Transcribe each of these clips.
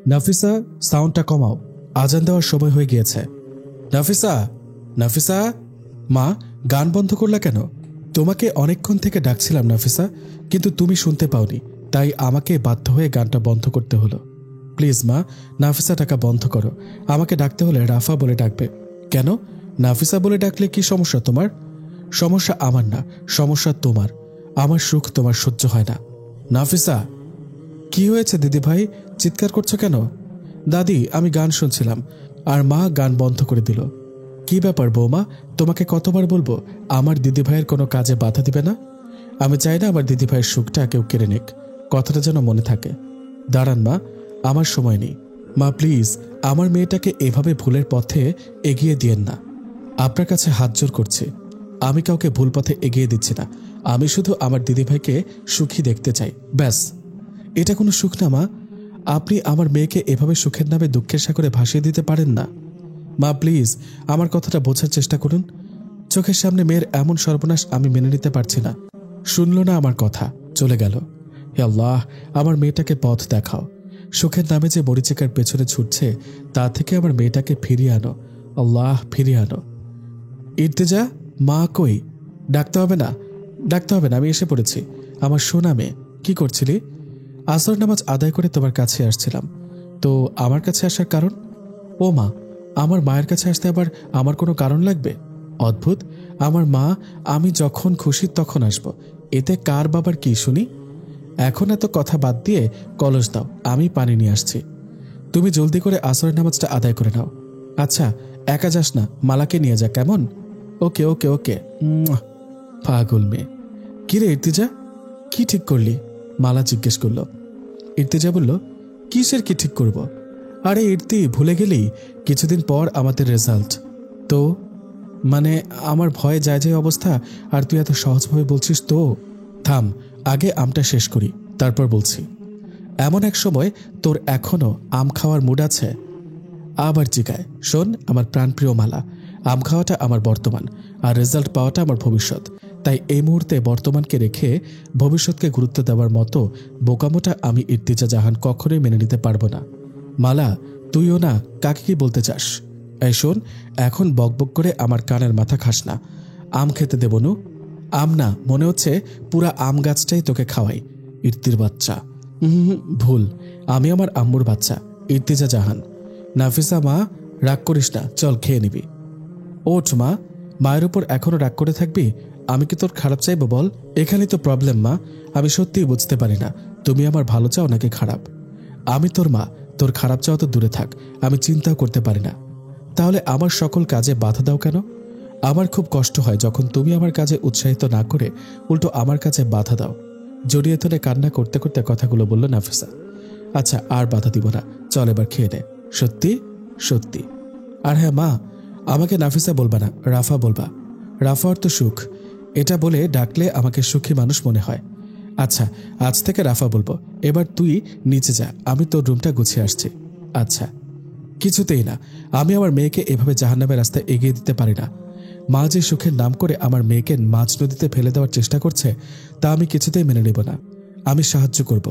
নাফিসা, সাউন্ডটা কমাও, আজান দেওয়ার সময় হয়ে গিয়েছে। নাফিসা, নাফিসা, মা গান বন্ধ করলা কেন? তোমাকে অনেকক্ষণ থেকে ডাকছিলাম নাফিসা, কিন্তু তুমি শুনতে পাওনি, তাই আমাকে বাধ্য হয়ে গানটা বন্ধ করতে হলো। প্লিজ মা, নাফিসা ডাকা বন্ধ করো। আমাকে ডাকতে হলে রাফা বলে ডাকবে। কেন? নাফিসা বলে ডাকলে কি সমস্যা তোমার? সমস্যা আমার না, সমস্যা তোমার। আমার সুখ তোমার সহ্য হয় না। নাফিসা। কি হয়েছে দিদি ভাই, চিৎকার করছো কেন? দাদি, আমি গান শুনছিলাম আর মা গান বন্ধ করে দিল। কি ব্যাপার বৌমা, তোমাকে কতবার বলবো আমার দিদি ভাইয়ের কোনো কাজে বাধা দিবে না? আমি চাই না আমার দিদি ভাইয়ের সুখটা কেউ কেড়ে নিক, কথাটা যেন মনে থাকে। দাঁড়ান মা, আমার সময় নেই। মা প্লিজ, আমার মেয়েটাকে এভাবে ভুলের পথে এগিয়ে দিয়েন না। আপনার কাছে হাত জোর করছি, আমি কাউকে ভুল পথে এগিয়ে দিচ্ছি না। আমি শুধু আমার দিদিভাইকে সুখী দেখতে চাই, ব্যাস। এটা কোনো সুখ না মা। আপনি আমার মেয়েকে এভাবে সুখের নামে দুঃখের সাগরে ভাসিয়ে দিতে পারেন না। মা প্লিজ, আমার কথাটা বোঝার চেষ্টা করুন। চোখের সামনে মেয়ের এমন সর্বনাশ আমি মেনে নিতে পারছি না। শুনল না আমার কথা, চলে গেল। হে আল্লাহ, আমার মেয়েটাকে পথ দেখাও। সুখের নামে যে মরিচিকার পেছনে ছুটছে তা থেকে আমার মেয়েটাকে ফিরিয়ে আনো। আল্লাহ, ফিরিয়ে আনো। ইর্তেজা, মা কই? ডাকতে হবে না, ডাকতে হবে না, আমি এসে পড়েছি। আমার সোনা মেয়ে, কি করছিলি? আসর নামাজ আদায় করে তোমার কাছে আসছিলাম। তো আমার কাছে আসার কারণ? ও মা, আমার মায়ের কাছে আসতে আবার আমার কোনো কারণ লাগবে? অদ্ভুত, আমার মা আমি যখন খুশি তখন আসব, এতে কার বাবার কি শুনি? এখন এত কথা বাদ দিয়ে কলস দাও, আমি পানি নিয়ে আসছি। তুমি জলদি করে আসরের নামাজটা আদায় করে নাও। আচ্ছা, একা যাস না, মালাকে নিয়ে যা, কেমন? ওকে ওকে ওকে। পাগল মেয়ে। কিরে ইর্তিজা, কি ঠিক করলি? মালা জিজ্ঞেস করল। ইর্তিজা বলল, কিসের কি ঠিক করব? আরে ইর্তি, ভুলে গেলি কিছুদিন পর আমাদের রেজাল্ট। তো মানে আমার ভয়ে যায় যায় অবস্থা, আর তুই এত সহজভাবে বলছিস তো? থাম, আগে আমটা শেষ করি, তারপর বলছি। এমন এক সময় তোর এখনো আম খাওয়ার মুড আছে? আবার জিগায়। শোন আমার প্রাণপ্রিয় মালা, আম খাওয়াটা আমার বর্তমান, আর রেজাল্ট পাওয়াটা আমার ভবিষ্যৎ। তাই এই মুহূর্তে বর্তমানকে রেখে ভবিষ্যৎকে গুরুত্ব দেওয়ার মতো বোকামোটা আমি ইর্তিজা জাহান কখনোই মেনে নিতে পারবো না। মালা, তুইও না, কাকে কি বলতে চাস? এই শোন, এখন বকবক করে আমার কানের মাথা খাস না। আম খেতে দেব নু? আম না, মনে হচ্ছে পুরা আম গাছটাই তোকে খাওয়াই, ইর্তির বাচ্চা। ভুল, আমি আমার আম্মুর বাচ্চা, ইর্তিজা জাহান। নাফিসা মা, রাগ করিস না, চল খেয়ে নিবি। ওঠ মা, মায়ের উপর এখনো রাগ করে থাকবি? আমি কি তোর খারাপ চাইবো বল? এখানেই তো প্রবলেম মা, আমি সত্যিই বুঝতে পারি না তুমি আমার ভালো চাও নাকি খারাপ। আমি তোর মা, তোর খারাপ চাও তো দূরে থাক, আমি চিন্তাও করতে পারি না। তাহলে আমার সকল কাজে বাধা দাও কেন? আমার খুব কষ্ট হয় যখন তুমি আমার কাজে উৎসাহিত না করে উল্টো আমার কাছে বাধা দাও। জড়িয়ে ধরে কান্না করতে করতে কথাগুলো বলল নাফিসা। আচ্ছা, আর বাধা দিব না, চল এবার খেয়ে নে। সত্যি সত্যি। আর হ্যাঁ মা, আমাকে নাফিসা বলবা না, রাফা বলবা। রাফা অর্থ সুখ, এটা বলে ডাকলে আমাকে সুখী মানুষ মনে হয়। আচ্ছা, আজ থেকে রাফা বলবো। এবার তুই নিচে যা, আমি তোর রুমটা গুছিয়ে আসছি। আচ্ছা। কিছুতেই না, আমি আমার মেয়েকে এভাবে জাহান্নামের রাস্তায় এগিয়ে দিতে পারি না। মা যে সুখের নাম করে আমার মেয়েকে মাঝ নদীতে ফেলে দেওয়ার চেষ্টা করছে তা আমি কিছুতেই মেনে নেব না। আমি সাহায্য করব,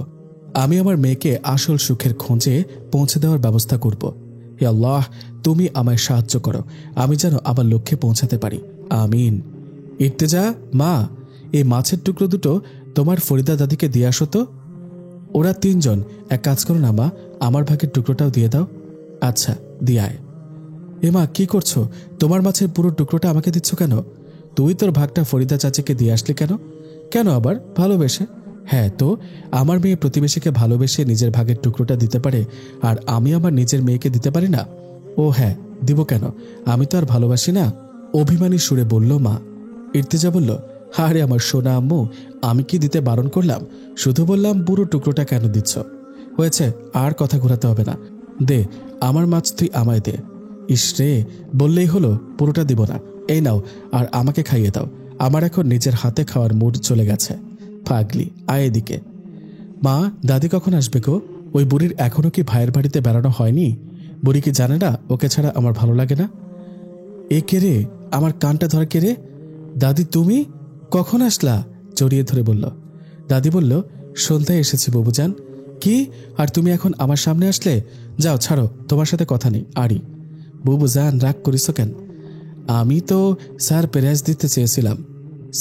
আমি আমার মেয়েকে আসল সুখের খোঁজে পৌঁছে দেওয়ার ব্যবস্থা করব। হে আল্লাহ, তুমি আমায় সাহায্য করো, আমি যেন আমার লক্ষ্যে পৌঁছাতে পারি, আমিন। ইর্তেজা মা, এই মাছের টুকরো দুটো তোমার ফরিদা দাদিকে দিয়ে আসো তো। ওরা তিনজন, এক কাজ করো না মা, আমার ভাগের টুকরোটাও দিয়ে দাও। আচ্ছা, দিয়ে আয়। এমা, কি করছো? তোমার মাছের পুরো টুকরোটা আমাকে দিচ্ছ কেন? তুই তোর ভাগটা ফরিদা চাচিকে দিয়ে আসলি কেন? কেন আবার? ভালোবেসে। হ্যাঁ তো, আমার মেয়ে প্রতিবেশীকে ভালোবেসে নিজের ভাগের টুকরোটা দিতে পারে, আর আমি আমার নিজের মেয়েকে দিতে পারি না? ও হ্যাঁ, দিব কেন, আমি তো আর ভালোবাসি না? অভিমানী সুরে বলল মা। ইর্তিজা বলল, আরে আমার সোনা আম্মু, আমি কি দিতে বারণ করলাম? শুধু বললাম পুরো টুকরোটা কেন দিচ্ছ। হয়েছে, আর কথা ঘোরাতে হবে না, দে আমার মাছ, তুই আমায় দে। ইসরে, বললেই হলো, পুরোটা দিব না। এই নাও, আর আমাকে খাইয়ে দাও, আমার এখন নিজের হাতে খাওয়ার মুড চলে গেছে। পাগলি, আয় এদিকে। মা, দাদি কখন আসবে গো? ওই বুড়ির এখনো কি ভাইয়ের বাড়িতে বেড়ানো হয়নি? বুড়ি কি জানে না ওকে ছাড়া আমার ভালো লাগে না? এ কে রে, আমার কানটা ধরে কে রে? দাদি তুমি কখন আসলা? জড়িয়ে ধরে বলল। দাদি বলল, সন্ধ্যায় এসেছি বাবুজান। কি? আর তুমি এখন আমার সামনে আসলে? যাও ছাড়ো, তোমার সাথে কথা নেই। আরি, বুবু জান রাগ করিস কেন? আমি তো সারপ্রাইজ দিতে চেয়েছিলাম।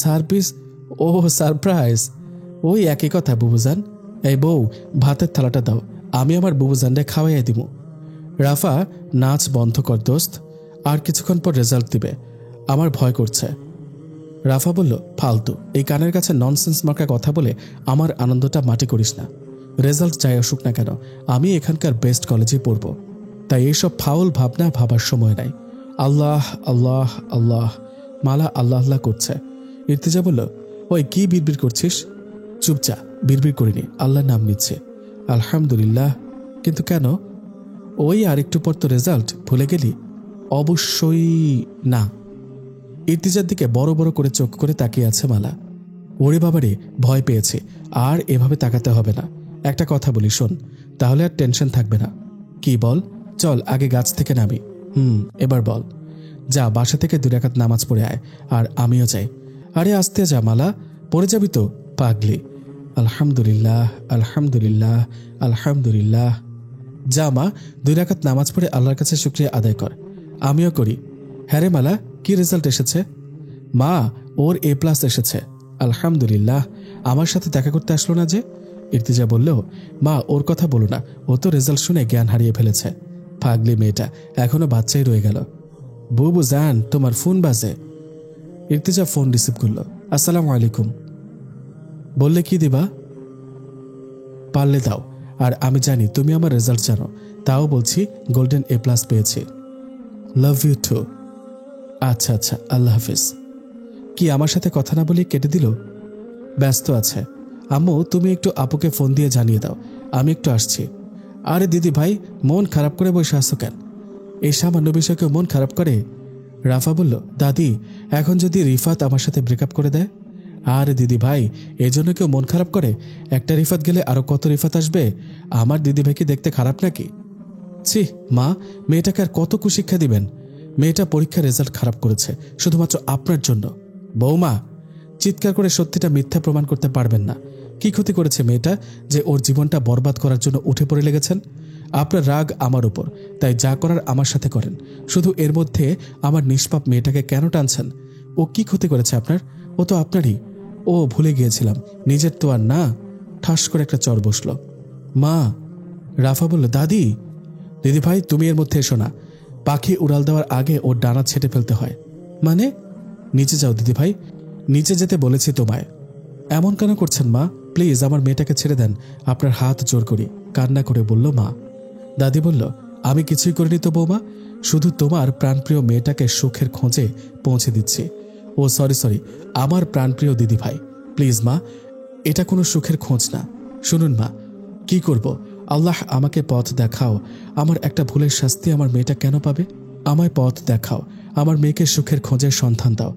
সার্ভিস? ও সারপ্রাইজ, ওই একই কথা বুবুজান। এই বউ, ভাতের থালাটা দাও, আমি আমার বুবুজানরে খাওয়াইয়া দিব। রাফা, নাচ বন্ধ কর দোস্ত, আর কিছুক্ষণ পর রেজাল্ট দিবে, আমার ভয় করছে। রাফা বলল, ফালতু, এই কানের কাছে ননসেন্স মার্কা কথা বলে আমার আনন্দটা মাটি করিস না। রেজাল্ট যাই আসুক না কেন, আমি এখানকার বেস্ট কলেজে পড়ব, তাই এইসব ফাউল ভাবনা ভাবার সময় নাই। আল্লাহ আল্লাহ আল্লাহ। মালা আল্লাহ আল্লাহ করছে। ইর্তিজা বলল, ওই কি বিড়বিড় করছিস? চুপচা, বিড়বিড় করিনি, আল্লাহর নাম নিচ্ছে। আলহামদুলিল্লাহ। কিন্তু কেন? ওই আর একটু পর তো রেজাল্ট, ভুলে গেলি? অবশ্যই না। ইর্তিজার দিকে বড় বড় করে চোখ করে তাকিয়ে আছে মালা। ওরে বাবারে, ভয় পেয়েছে, আর এভাবে তাকাতে হবে না। একটা কথা বলি শোন, তাহলে আর টেনশন থাকবে না। কি বল? চল আগে গাছ থেকে নামি। এবার বল। যা, বাসা থেকে 2 রাকাত নামাজ পড়ে আয়, আর আমিও যাই। আরে আস্তে যা মালা, পড়ে যাবি তো পাগলি। আলহামদুলিল্লাহ আলহামদুলিল্লাহ আলহামদুলিল্লাহ। যা মা, 2 রাকাত নামাজ পড়ে আল্লাহর কাছে শুকরিয়া আদায় কর। আমিও করি। হ্যাঁ রে মালা, কি রেজাল্ট এসেছে? মা, ওর A+ এসেছে। আলহামদুলিল্লাহ। আমার সাথে দেখা করতে আসলো না যে? ইর্তিজা বলল, মা ওর কথা বলো না, ও তো রেজাল্ট শুনে জ্ঞান হারিয়ে ফেলেছে। পাগলি মেয়েটা, এখনো বাচ্চাই রয়ে গেল। বুবু জান, তোমার ফোন বাজে। ইর্তিজা ফোন রিসিভ করল। আসসালামু আলাইকুম। বললে কি দিবা? পারলে দাও, আর আমি জানি তুমি আমার রেজাল্ট জানো, তাও বলছি গোল্ডেন A+ পেয়েছি। Love you too. আচ্ছা আচ্ছা, আল্লাহ হাফিজ। কি আমার সাথে কথা না বলে কেটে দিল? ব্যস্ত আছে। আম্মু, তুমি একটু আপুকে ফোন দিয়ে জানিয়ে দাও আমি একটু আসছি। আরে দিদি ভাই, মন খারাপ করে বসে আসছো কেন? এই সামান্য বিষয়কে মন খারাপ করে? রাফা বলল, দাদি, এখন যদি রিফাত আমার সাথে ব্রেকআপ করে দেয়? আরে দিদি ভাই, এজন্য কেউ মন খারাপ করে? একটা রিফাত গেলে আরো কত রিফাত আসবে? আমার দিদি ভাইকে দেখতে খারাপ নাকি? ছি মা, মেয়েটাকে আর কত কুশিক্ষা দিবেন? মেয়েটা পরীক্ষার রেজাল্ট খারাপ করেছে শুধুমাত্র আপনার জন্য। বৌমা, চিৎকার করে সত্যিটা মিথ্যা প্রমাণ করতে পারবেন না। কি ক্ষতি করেছে মেয়েটা যে ওর জীবনটা বরবাদ করার জন্য উঠে পড়ে লেগেছেন? আপনার রাগ আমার উপর, তাই যা করার আমার সাথে করেন। শুধু এর মধ্যে আমার নিষ্পাপ মেয়েটাকে কেন টানছেন? ও কি ক্ষতি করেছে আপনার? ও তো আপনারই। ও ভুলে গিয়েছিলাম, নিজের তো আর না। ঠাস করে একটা চর বসল। মা, রাফা বলল, দাদি। দিদি ভাই, তুমি এর মধ্যে এসো না। পাখি উড়াল দেওয়ার আগে ওর ডানা ছেটে ফেলতে হয়। মানে? নিচে যাও দিদি ভাই, নিচে যেতে বলেছি তোমায়। এমন কেন করছেন মা? প্লিজ আমার মেয়েটাকে ছেড়ে দেন, আপনার হাত জোর করি, কান্না করে বলল মা। দাদি বলল, আমি কিছুই করিনি তো বৌমা, শুধু তোমার প্রাণপ্রিয় মেয়েটাকে সুখের খোঁজে পৌঁছে দিচ্ছি। ও সরি, আমার প্রাণপ্রিয় দিদি ভাই, প্লিজ মা, এটা কোনো সুখের খোঁজ না। শুনুন মা, কি করব? আল্লাহ আমাকে পথ দেখাও। আমার একটা ভুলের শাস্তি আমার মেয়েটা কেন পাবে? আমায় পথ দেখাও, আমার মেয়েকে সুখের খোঁজের সন্ধান দাও।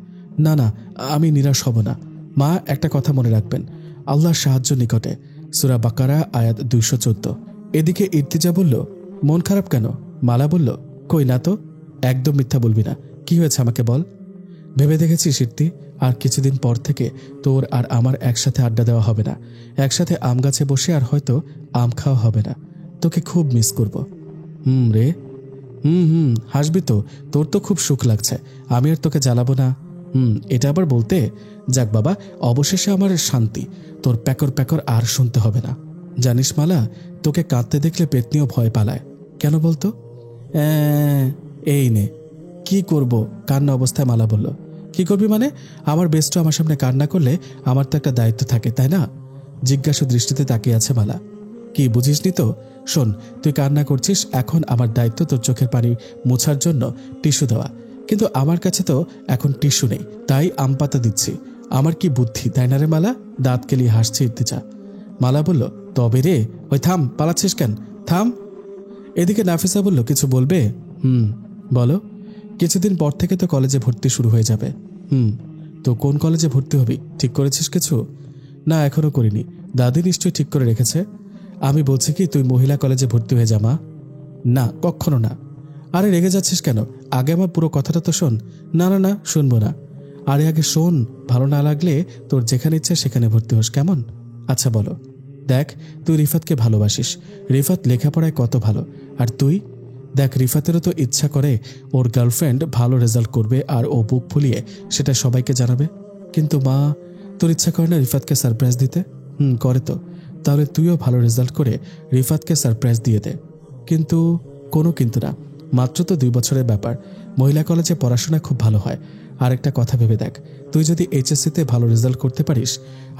না না, আমি নিরাশ হব না। মা, একটা কথা মনে রাখবেন, আল্লাহর সাহায্য নিকটে। সূরা বাকারা আয়াত 214। এদিকে ইর্তিজা বলল, মন খারাপ কেন? মালা বলল, কই না তো। একদম মিথ্যা বলবি না, কি হয়েছে আমাকে বল। ভেবে দেখেছিস ইর্তি, আর কিছুদিন পর থেকে তোর আর আমার একসাথে আড্ডা দেওয়া হবে না, একসাথে আম গাছে বসে আর হয়তো আম খাওয়া হবে না। তোকে খুব মিস করব। রে। হাসবি তো, তোর তো খুব সুখ লাগছে, আমি আর তোকে জ্বালাবো না। এটা আবার বলতে? যাক বাবা, অবশেষে আমার শান্তি, তোর প্যাকর প্যাকর আর শুনতে হবে না। জানিস মালা, তোকে কাঁদতে দেখলে পেতনিও ভয় পালায়। কেন বলতো? এই নে। কি করব? কান্না অবস্থায় মালা বলল। কি করবি মানে? আমার বেস্ট আমার সামনে কান্না করলে আমার তো একটা দায়িত্ব থাকে, তাই না? জিজ্ঞাসা দৃষ্টিতে তাকিয়ে আছে মালা। কি বুঝিসনি তো? শোন, তুই কান্না করছিস, এখন আমার দায়িত্ব তোর চোখের পানি মোছার জন্য টিস্যু দেওয়া। কিন্তু আমার কাছে তো এখন টিস্যু নেই, তাই আম পাতা দিচ্ছি। আমার কি বুদ্ধি, তাই না রে মালা? দাঁত কেলিয়ে হাসছে ইর্তিজা। মালা বলল, তবে রে, ওই থাম, পালাচ্ছিস কেন? থাম। এদিকে নাফিসা বলল, কিছু বলবে? বলো। কিছুদিন পর থেকে তো কলেজে ভর্তি শুরু হয়ে যাবে। তো কোন কলেজে ভর্তি হবি, ঠিক করেছিস কিছু? না, এখনো করিনি। দাদি নিশ্চয়ই ঠিক করে রেখেছে। আমি বলছি কি, তুই মহিলা কলেজে ভর্তি হয়ে যা মা। না, কখনো না। আরে রেগে যাচ্ছিস কেন? আগে আমার পুরো কথাটা তো শোন। না না না, শুনবো না। আরে আগে শোন, ভালো না লাগলে তোর যেখানে ইচ্ছে সেখানে ভর্তি হোস, কেমন? আচ্ছা বলো। দেখ, তুই রিফাতকে ভালোবাসিস, রিফাত লেখাপড়ায় কত ভালো, আর তুই দেখ, রিফাতেরও তো ইচ্ছা করে ওর গার্লফ্রেন্ড ভালো রেজাল্ট করবে আর ও বুক ফুলিয়ে সেটা সবাইকে জানাবে। কিন্তু মা, তোর ইচ্ছা করে না রিফাতকে সারপ্রাইজ দিতে? করে তো। তাহলে তুইও ভালো রেজাল্ট করে রিফাতকে সারপ্রাইজ দিয়ে দে। কিন্তু কোনো কিন্তু না, মাত্র তো 2 বছরের ব্যাপার। মহিলা কলেজে পড়াশোনা খুব ভালো হয়। আর একটা কথা ভেবে দেখ, তুই যদি এইচএসসিতে ভালো রেজাল্ট করতে পারিস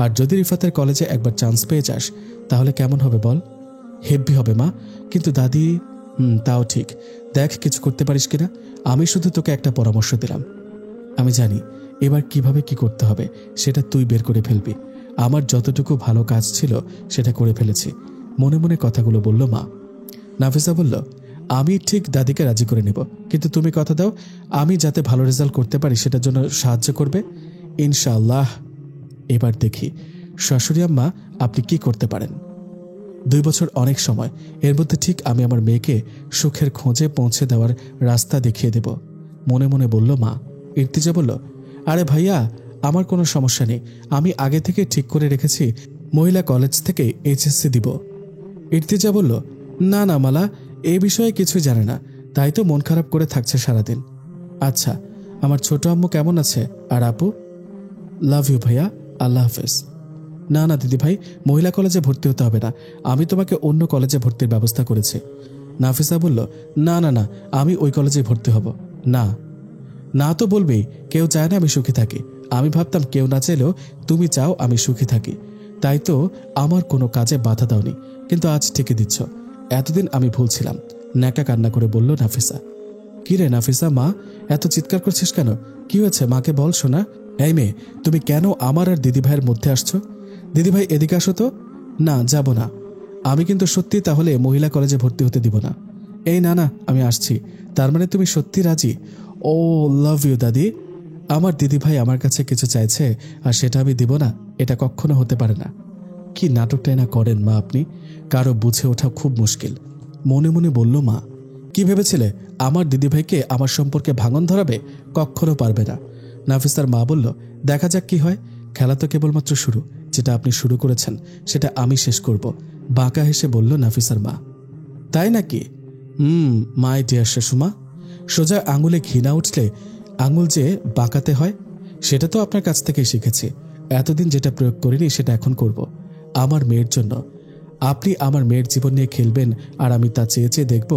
আর যদি রিফাতের কলেজে একবার চান্স পেয়ে যাস, তাহলে কেমন হবে বল? হেব্বি হবে মা। কিন্তু দাদি, তাও ঠিক। দেখ কিছু করতে পারিস কিনা। আমি শুধু তোকে একটা পরামর্শ দিলাম। আমি জানি এবার কিভাবে কি করতে হবে সেটা তুই বের করে ফেলবি। আমার যতটুকু ভালো কাজ ছিল সেটা করে ফেলেছি, মনে মনে কথাগুলো বলল মা। নাফিসা বলল, আমি ঠিক দাদিকে রাজি করে নেব, কিন্তু তুমি কথা দাও আমি যাতে ভালো রেজাল্ট করতে পারি সেটার জন্য সাহায্য করবে। ইনশাআল্লাহ। এবার দেখি শাশুড়ি আম্মা আপনি কি করতে পারেন। 2 বছর অনেক সময়, এর মধ্যে ঠিক আমি আমার মেয়েকে সুখের খোঁজে পৌঁছে দেওয়ার রাস্তা দেখিয়ে দেব, মনে মনে বলল মা। ইর্তিজা বলল, আরে ভাইয়া, আমার কোনো সমস্যা নেই, আমি আগে থেকে ঠিক করে রেখেছি মহিলা কলেজ থেকে এইচএসসি দিব। ইর্তিজা বলল, না না মালা, এই বিষয়ে কিছুই জানে না, তাই তো মন খারাপ করে থাকছে সারাদিন। আচ্ছা, আমার ছোট আম্মু কেমন আছে? আর আপু? লাভ ইউ ভাইয়া, আল্লাহ হাফেজ। না না দিদি ভাই, মহিলা কলেজে ভর্তি হতে হবে না, আমি তোমাকে অন্য কলেজে ভর্তির ব্যবস্থা করেছি। নাফিসা বলল, না না না, আমি ওই কলেজে ভর্তি হব না। না তো বলবেই, কেউ চায় না আমি সুখী থাকি। আমি ভাবতাম কেউ না চাইলেও তুমি চাও আমি সুখী থাকি, তাই তো আমার কোনো কাজে বাধা দাওনি, কিন্তু আজ ঠিকই দিচ্ছ। এতদিন আমি ভুল ছিলাম। ন্যাকা কান্না করে বলল নাফিসা। কি রে নাফিসা, মা এত চিৎকার করছিস কেন? কি হয়েছে মাকে বল শোনা। এই মেয়ে, তুমি কেন আমার আর দিদিভাইয়ের মধ্যে আসছো? দিদিভাই এদিকে আসো তো। না, যাব না। আমি কিন্তু সত্যি তাহলে মহিলা কলেজে ভর্তি হতে দিব না। এই না না, আমি আসছি। তার মানে তুমি সত্যি রাজি? ও লাভ ইউ দাদি। আমার দিদিভাই আমার কাছে কিছু চাইছে আর সেটা আমি দিব না? এটা কখনো হতে পারে না। কি নাটকটাই না করেন মা আপনি, কারো বুঝে ওঠা খুব মুশকিল, মনে মনে বলল মা। কি ভেবেছিলে আমার দিদিভাইকে আমার সম্পর্কে ভাঙন ধরাবে? কখনো পারবে না। নাফিসার মা বলল, দেখা যাক কি হয়, খেলা তো কেবলমাত্র শুরু, যেটা আপনি শুরু করেছেন সেটা আমি শেষ করব। বাঁকা হেসে বলল নাফিসার মা। তাই নাকি? মাই ডিয়ার শাশুমা, সোজা আঙুলে ঘি না উঠলে আঙুল যে বাঁকাতে হয় সেটা তো আপনার কাছ থেকেই শিখেছি। এতদিন যেটা প্রয়োগ করিনি সেটা এখন করব, আমার মেয়ের জন্য। আপনি আমার মেয়ের জীবন নিয়ে খেলবেন আর আমি তা চেয়ে চেয়ে দেখব,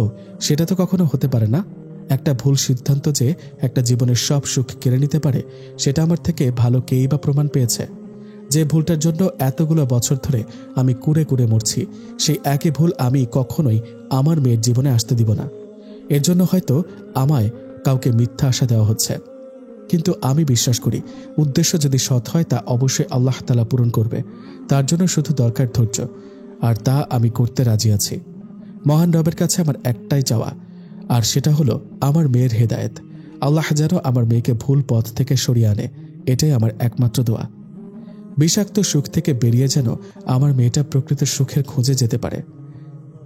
সেটা তো কখনো হতে পারে না। একটা ভুল সিদ্ধান্ত যে একটা জীবনের সব সুখ কেড়ে নিতে পারে, সেটা আমার থেকে ভালো কেই বা প্রমাণ পেয়েছে? যে ভুলটার জন্য এতগুলো বছর ধরে আমি কুড়ে কুড়ে মরছি, সেই একই ভুল আমি কখনোই আমার মেয়ের জীবনে আসতে দিব না। এর জন্য হয়তো আমায় কাউকে মিথ্যা আশা দেওয়া হচ্ছে, কিন্তু আমি বিশ্বাস করি উদ্দেশ্য যদি সৎ হয় তা অবশ্যই আল্লাহ তাআলা পূরণ করবে। তার জন্য শুধু দরকার ধৈর্য, আর তা আমি করতে রাজি আছি। মহান রবের কাছে আমার একটাই চাওয়া, আর সেটা হলো আমার মেয়ের হেদায়েত। আল্লাহ যেন আমার মেয়েকে ভুল পথ থেকে সরিয়ে আনে, এটাই আমার একমাত্র দোয়া। বিষাক্ত সুখ থেকে বেরিয়ে যেন আমার মেয়েটা প্রকৃত সুখের খোঁজে যেতে পারে।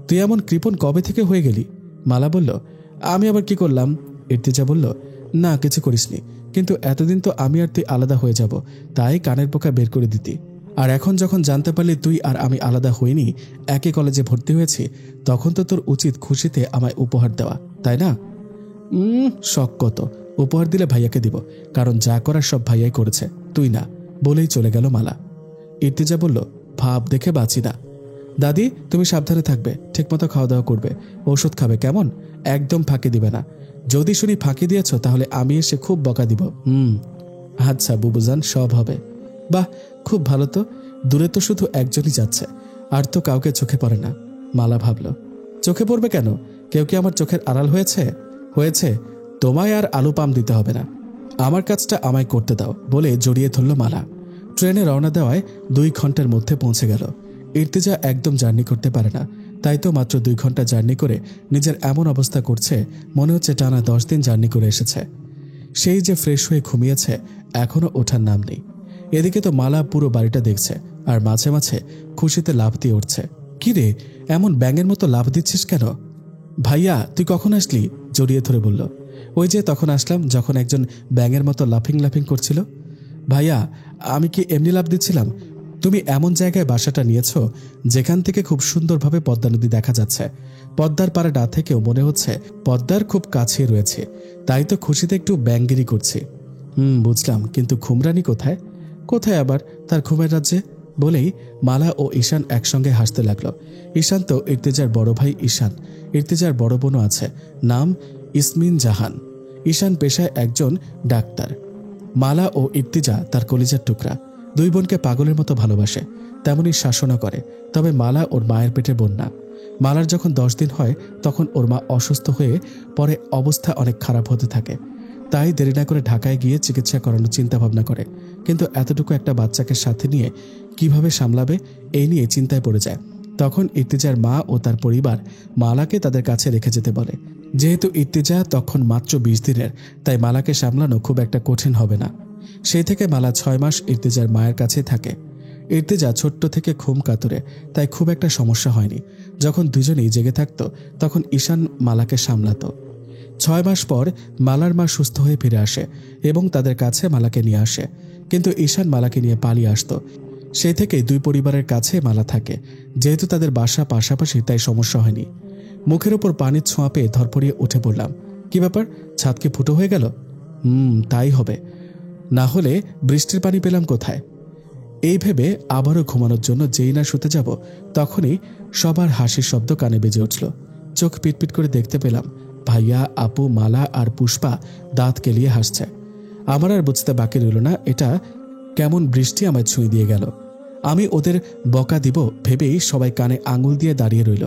তুই এমন কৃপণ কবে থেকে হয়ে গেলি? মালা বলল, আমি আবার কি করলাম? ইর্তিজা বলল, না কিছু করিসনি, কিন্তু এতদিন তো আমি আর তুই আলাদা হয়ে যাব, তাই কানের পোকা বের করে দিতি। আর এখন যখন জানতে পারলি তুই আর আমি আলাদা হইনি, একই কলেজে ভর্তি হয়েছি, তখন তো তোর উচিত খুশিতে আমায় উপহার দেওয়া, তাই না? শখ কত, উপহার দিলে ভাইয়াকে দিব, কারণ যা করার সব ভাইয়াই করেছে, তুই না, বলেই চলে গেল মালা। ইর্তিজা বলল, ভাব দেখে বাঁচি না। দাদি তুমি সাবধানে থাকবে, ঠিকমতো খাওয়া দাওয়া করবে, ওষুধ খাবে, কেমন? একদম ফাঁকি দিবে না। যদি শুনি ফাঁকি দিয়েছ তাহলে আমি এসে খুব বকা দিব। আচ্ছা বুবুজান, সব হবে। বাহ, খুব ভালো তো। দূরে তো শুধু একজনই যাচ্ছে, আর তো কাউকে চোখে পড়ে না। মালা ভাবল, চোখে পড়বে কেন? কেউ কি আমার চোখের আড়াল হয়েছে? হয়েছে, তোমায় আর আলু পাম দিতে হবে না, আমার কাজটা আমায় করতে দাও, বলে জড়িয়ে ধরল মালা। ট্রেনে রওনা দেওয়ায় 2 ঘন্টার মধ্যে পৌঁছে গেল। ইর্তিজা একদম জার্নি করতে পারে না, তাই তো মাত্র 2 ঘন্টা জার্নি করে নিজের এমন অবস্থা করছে মনে হচ্ছে টানা 10 দিন জার্নি করে এসেছে। সেই যে ফ্রেশ হয়ে ঘুমিয়েছে, এখনো ওঠার নাম নেই। এদিকে তো মালা পুরো বাড়িটা দেখছে আর মাঝে মাঝে খুশিতে লাফ দিয়ে উঠছে। কি রে, এমন ব্যাঙের মতো লাফ দিচ্ছিস কেন? ভাইয়া তুই কখন আসলি? জড়িয়ে ধরে বলল। ওই যে তখন আসলাম, যখন একজন ব্যাঙের মতো লাফিং লাফিং করছিল। ভাইয়া আমি কি এমনি লাফ দিচ্ছিলাম? তুমি এমন জায়গায় বাসাটা নিয়েছো যেখান থেকে খুব সুন্দরভাবে পদ্মা নদী দেখা যাচ্ছে। পদ্মার পাড়ে না থেকেও মনে হচ্ছে পদ্মার খুব কাছে রয়েছে, তাই তো খুশিতে একটু ব্যাঙ্গেরি করছি। বুঝলাম, কিন্তু ঘুমরানি কোথায়? কোথায় আবার, তার ঘুমের রাজ্যে। বলেই মালা ও ঈশান একসঙ্গে হাসতে লাগলো। ঈশান তো ইর্তিজার বড় ভাই ঈশান, ইর্তিজার বড় বোনও আছে, নাম ইসমিন জাহান। ঈশান পেশায় একজন ডাক্তার। মালা ও ইর্তিজা তার কলিজার টুকরা, দুই বোনকে পাগলের মতো ভালোবাসে, তেমনি শাসনও করে। তবে মালা ওর মায়ের পেটের বোন না। মালার যখন 10 দিন হয় তখন ওর মা অসুস্থ হয়ে পরে অবস্থা অনেক খারাপ হতে থাকে, তাই দেরি না করে ঢাকায় গিয়ে চিকিৎসা করানোর চিন্তা ভাবনা করে। কিন্তু এতটুকু একটা বাচ্চাকে সাথে নিয়ে কিভাবে সামলাবে এই নিয়ে চিন্তায় পড়ে যায়। তখন ইর্তিজার মা ও তার পরিবার মালাকে তাদের কাছে রেখে যেতে বলে। যেহেতু ইর্তিজা তখন মাত্র 20 দিনের, তাই মালাকে সামলানো খুব একটা কঠিন হবে না। সেই থেকে মালা 6 মাস ইর্তিজার মায়ের কাছে থাকে। ইর্তিজা ছোট্ট থেকে ঘুম কাতুরে, তাই খুব একটা সমস্যা হয়নি। যখন দুজনেই জেগে থাকত তখন ঈশান মালাকে সামলাতো। 6 মাস পর মালার মা সুস্থ হয়ে ফিরে আসে এবং তাদের কাছে মালাকে নিয়ে আসে। কিন্তু ঈশান মালাকে নিয়ে পালিয়ে আসতো। সেই থেকেই দুই পরিবারের কাছে মালা থাকে। যেহেতু তাদের বাসা পাশাপাশি, তাই সমস্যা হয়নি। মুখের ওপর পানির ছোঁয়া পেয়ে ধরপড়িয়ে উঠে পড়লাম। কি ব্যাপার, ছাদ কি ফুটো হয়ে গেল? তাই হবে, না হলে বৃষ্টির পানি পেলাম কোথায়? এই ভেবে আবারও ঘুমানোর জন্য যেই না শুতে যাব তখনই সবার হাসির শব্দ কানে বেজে উঠল। চোখ পিটপিট করে দেখতে পেলাম ভাইয়া, আপু, মালা আর পুষ্পা দাঁত কেলিয়ে হাসছে। আমার আর বুঝতে বাকি রইল না এটা কেমন বৃষ্টি আমায় ছুঁয়ে দিয়ে গেল। আমি ওদের বকা দিব ভেবেই সবাই কানে আঙুল দিয়ে দাঁড়িয়ে রইল।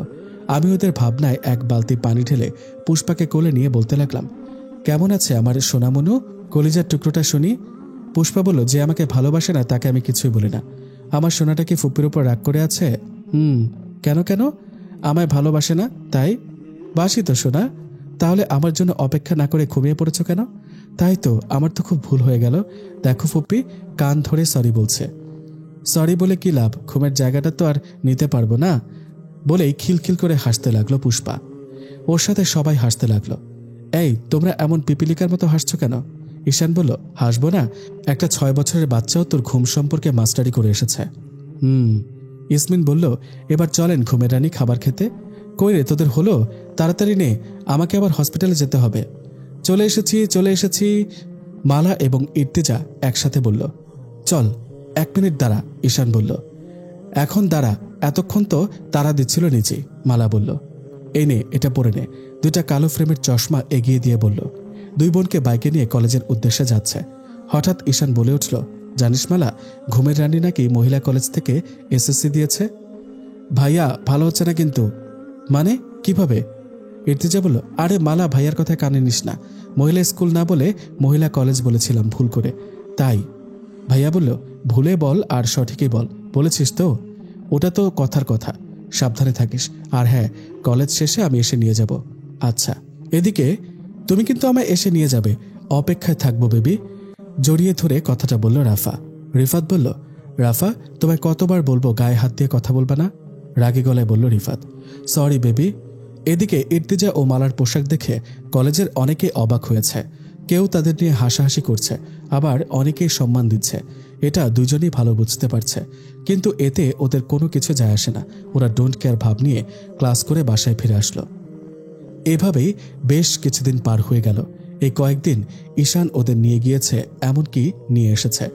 আমি ওদের ভাবনায় এক বালতি পানি ঢেলে পুষ্পাকে কোলে নিয়ে বলতে লাগলাম, কেমন আছে আমার সোনামনু, কলিজার টুকরোটা শুনি। পুষ্পা বলল, যে আমাকে ভালোবাসে না তাকে আমি কিছুই বলি না। আমার সোনাটা কি ফুপির উপর রাগ করে আছে? কেন কেন? আমায় ভালোবাসে না তাই? বাসি তো সোনা, তাহলে আমার জন্য অপেক্ষা না করে ঘুমিয়ে পড়েছ কেন? তাই তো, আমার তো খুব ভুল হয়ে গেল। দেখো ফুপি কান ধরে সরি বলছে। সরি বলে কি লাভ, ঘুমের জায়গাটা তো আর নিতে পারবো না। বলেই খিলখিল করে হাসতে লাগলো পুষ্পা। ওর সাথে সবাই হাসতে লাগলো। এই তোমরা এমন পিপিলিকার মতো হাসছো কেন? ঈশান বলল, হাসবো না, একটা 6 বছরের বাচ্চাও তোর ঘুম সম্পর্কে মাস্টারি করে এসেছে। ইসমিন বলল, এবার চলেন ঘুমের রানী খাবার খেতে। কই রে, তোদের হলো? তাড়াতাড়ি নে, আমাকে আবার হসপিটালে যেতে হবে। চলে এসেছি। মালা এবং ইর্তিজা একসাথে বলল। চল 1 মিনিট দাঁড়া, ঈশান বলল। এখন দাঁড়া, এতক্ষণ তো তারা দিচ্ছিল নিচে, মালা বলল। এই নে, এটা পরে নে। 2টা কালো ফ্রেমের চশমা এগিয়ে দিয়ে বলল। দুই বোনকে বাইকে নিয়ে কলেজের উদ্দেশ্যে যাচ্ছে। হঠাৎ ঈশান বলে উঠল, জানিস মালা, ঘুমের রানী নাকি মহিলা কলেজ থেকে এসএসসি দিয়েছে। ভাইয়া ভালো হচ্ছে না কিন্তু। মানে কিভাবে? ইর্তিজা বলল, আরে মালা, ভাইয়ার কথা কানে নিস না। মহিলা স্কুল না বলে মহিলা কলেজ বলেছিলাম ভুল করে, তাই। ভাইয়া বলল, ভুলে বল আর সঠিকই বল, বলেছিস তো? ওটা তো কথার কথা, সাবধানে থাকিস। আর হ্যাঁ, কলেজ শেষে আমি এসে নিয়ে যাব। আচ্ছা। এদিকে তুমি কিন্তু আমায় এসে নিয়ে যাবে, অপেক্ষায় থাকবো বেবি। জড়িয়ে ধরে কথাটা বলল রাফা। রিফাত বলল, রাফা তোমায় কতবার বলবো গায়ে হাত দিয়ে কথা বলবা না? রাগী গলায় বলল রিফাত। Sorry baby. এদিকে ইর্তিজা ও মালার পোশাক দেখে কলেজের অনেকে অবাক হয়েছে। কেউ তাদের নিয়ে হাসাহাসি করছে, আবার অনেকেই সম্মান দিচ্ছে। এটা দুজনেই ভালো বুঝতে পারছে, কিন্তু এতে ওদের কোনো কিছু যায় আসে না। ওরা ডোন্ট কেয়ার ভাব নিয়ে ক্লাস করে বাসায় ফিরে আসলো। এভাবেই বেশ কিছুদিন পার হয়ে গেল। এই কয়েকদিন ঈশান ওদের নিয়ে গিয়েছে, এমনকি নিয়ে এসেছে।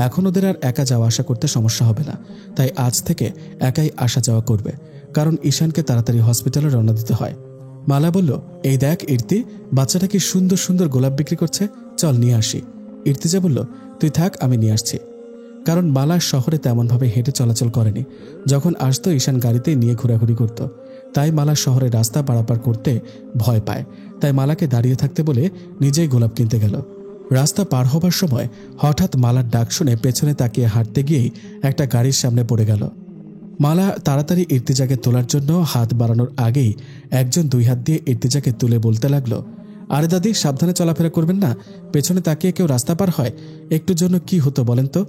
এখন ওদের আর একা যাওয়া আসা করতে সমস্যা হবে না, তাই আজ থেকে একাই আসা যাওয়া করবে, কারণ ঈশানকে তাড়াতাড়ি হসপিটালে রওনা দিতে হয়। মালা বলল, এই দেখ ইর্তি, বাচ্চাটা কি সুন্দর সুন্দর গোলাপ বিক্রি করছে, চল নিয়ে আসি। ইর্তিজা বলল, তুই থাক, আমি নিয়ে আসছি। কারণ মালা শহরে তেমনভাবে হেঁটে চলাচল করেনি। যখন আসতো ঈশান গাড়িতেই নিয়ে ঘোরাঘুরি করত, তাই মালা শহরে রাস্তা পারাপার করতে ভয় পায়। তাই মালাকে দাঁড়িয়ে থাকতে বলে নিজেই গোলাপ কিনতে গেল। রাস্তা পার হবার সময় হঠাৎ মালার ডাক শুনে পেছনে তাকিয়ে হাঁটতে গিয়েই একটা গাড়ির সামনে পড়ে গেল। মালা তাড়াতাড়ি ইর্তিজাকে তোলার জন্য হাত বাড়ানোর আগেই একজন 2 হাত দিয়ে ইর্তিজাকে তুলে বলতে লাগলো, আরে দাদি, সাবধানে চলাফেরা করবেন না, পেছনে তাকিয়ে কেউ রাস্তা পার হয়? একটুর জন্য কি হতো বলেন তো?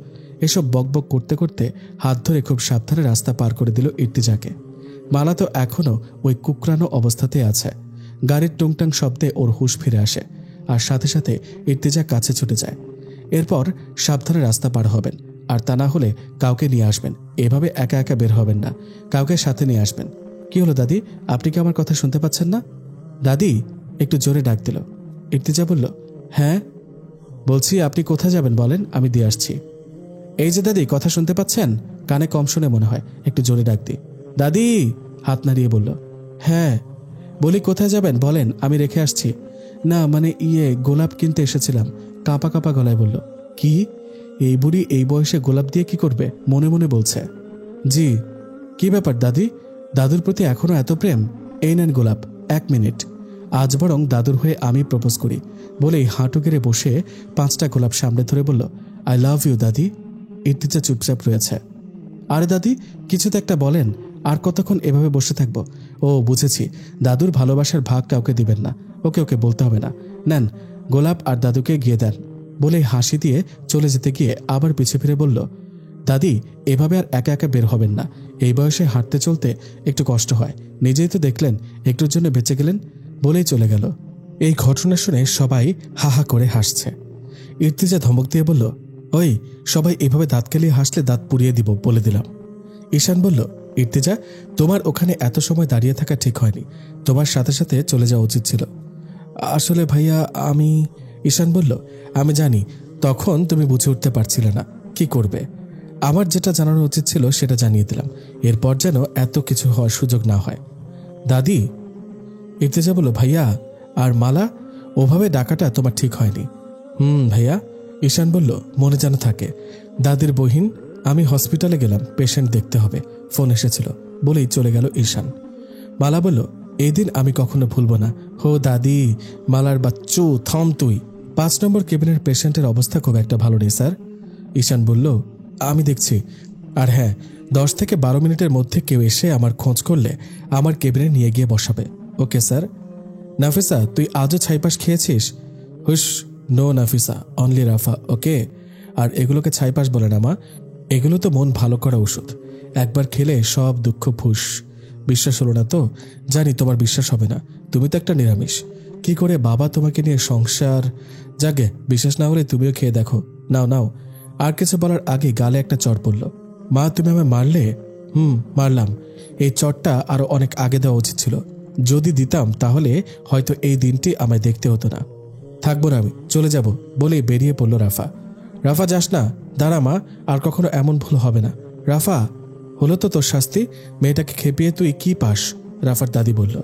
এসব বকবক করতে করতে হাত ধরে খুব সাবধানে রাস্তা পার করে দিল ইর্তিজাকে। মালা তো এখনও ওই কুকরানো অবস্থাতে আছে। গাড়ির টুংটাং শব্দে ওর হুঁশ ফিরে আসে, আর সাথে সাথে ইর্তিজা কাছে ছুটে যায়। এরপর সাবধানে রাস্তা পার হবেন, আর তা না হলে কাউকে নিয়ে আসবেন। এভাবে একা একা বের হবেন না, কাউকে সাথে নিয়ে আসবেন। কি হলো দাদি, আপনি কি আমার কথা শুনতে পাচ্ছেন না? দাদি একটু জোরে ডাক দিল। ইর্তিজা বলল, হ্যাঁ বলছি, আপনি কোথায় যাবেন বলেন, আমি দিয়ে আসছি। এই যে দাদি, কথা শুনতে পাচ্ছেন? কানে কম শুনে মনে হয়, একটু জোরে ডাক দিই। দাদি হাত নাড়িয়ে বলল, হ্যাঁ। বলি কোথায় যাবেন বলেন, আমি রেখে আসছি। না মানে গোলাপ কিনতে এসেছিলাম। কাঁপা কাঁপা গলায় বলল। কি? এই বুড়ি এই বয়সে গোলাপ দিয়ে কি করবে? মনে মনে বলছে। জি। কি ব্যাপার দাদি, দাদুর প্রতি এখনো এত প্রেম? এই নেন গোলাপ, 1 মিনিট। আজ বরং দাদুর হয়ে আমি প্রপোজ করি। বলেই হাঁটু গেড়ে বসে 5টা গোলাপ সামনে ধরে বলল, আই লাভ ইউ দাদি। ইর্তিজা চুপচাপ রয়েছে। আরে দাদি, কিছু তো একটা বলেন, আর কতক্ষণ এভাবে বসে থাকবো? ও বুঝেছি, দাদুর ভালোবাসার ভাগ কাউকে দিবেন না। ওকে ওকে, বলতে হবে না। নেন গোলাপ আর দাদুকে গিয়ে দেন। বলে হাসি দিয়ে চলে যেতে গিয়ে আবার পিছে ফিরে বলল, দাদি এভাবে আর একা একা বের হবেন না। এই বয়সে হাঁটতে চলতে একটু কষ্ট হয়, নিজেই তো দেখলেন, একটুর জন্য বেঁচে গেলেন। বলেই চলে গেল। এই ঘটনা শুনে সবাই হা হা করে হাসছে। ইর্তিজা ধমক দিয়ে বলল, ওই সবাই এভাবে দাঁত কেলিয়ে হাসলে দাঁত পুড়িয়ে দিব, বলে দিলাম। ঈশান বলল, ইর্তিজা তোমার ওখানে এত সময় দাঁড়িয়ে থাকা ঠিক হয়নি, তোমার সাথে সাথে চলে যাওয়া উচিত ছিল। আসলে ভাইয়া আমি। ঈশান বলল, আমি জানি তখন তুমি বুঝে উঠতে পারছিলে না কি করবে। আমার যেটা জানানো উচিত ছিল সেটা জানিয়ে দিলাম, এরপর যেন এত কিছু হওয়ার সুযোগ না হয়। দাদি। ইর্তিজা বলল, ভাইয়া আর মালা, ওভাবে ডাকাটা তোমার ঠিক হয়নি। ভাইয়া। ঈশান বলল, মনে যেন থাকে। দাদির বহিন, আমি হসপিটালে গেলাম, পেশেন্ট দেখতে হবে, ফোন এসেছিল। বলেই চলে গেল ঈশান। মালা বলল, এই দিন আমি কখনো ভুলবো না। হো দাদি, মালার বাচ্চু থাম তুই। 5 নম্বর কেবিনের পেশেন্টের অবস্থা খুব একটা ভালো নেই স্যার। ঈশান বলল, আমি দেখছি। আর হ্যাঁ, 10 থেকে 12 মিনিটের মধ্যে কেউ এসে আমার খোঁজ করলে আমার কেবিনে নিয়ে গিয়ে বসাবে। Okay sir. নাফিসা, তুই আজও ছাইপাশ খেয়েছিস? হুশ, নো নাফিসা, অনলি রাফা, ওকে? আর এগুলোকে ছাইপাশ বলে না মা, এগুলো তো মন ভালো করা ওষুধ। একবার খেলে সব দুঃখ ফুস। বিশ্বাস হলো না তো? জানি তোমার বিশ্বাস হবে না, তুমি তো একটা নিরামিষ। কি করে বাবা তোমাকে নিয়ে সংসার। যাগে, বিশ্বাস না হলে তুমিও খেয়ে দেখো। নাও নাও। আর কিছু বলার আগে গালে একটা চড় পড়ল। মা তুমি আমায় মারলে? মারলাম। এই চড়টা আরো অনেক আগে দেওয়া উচিত ছিল। যদি দিতাম তাহলে হয়তো এই দিনটি আমায় দেখতে হতো না। থাকবো না আমি, চলে যাব। বলেই বেরিয়ে পড়ল রাফা। রাফা যাস না, দাঁড়া মা, আর কখনো এমন ভুল হবে না। রাফা, হলো তো তোর শাস্তি, মেয়েটাকে খেপিয়ে তুই কি পাস? রাফার দাদি বলল,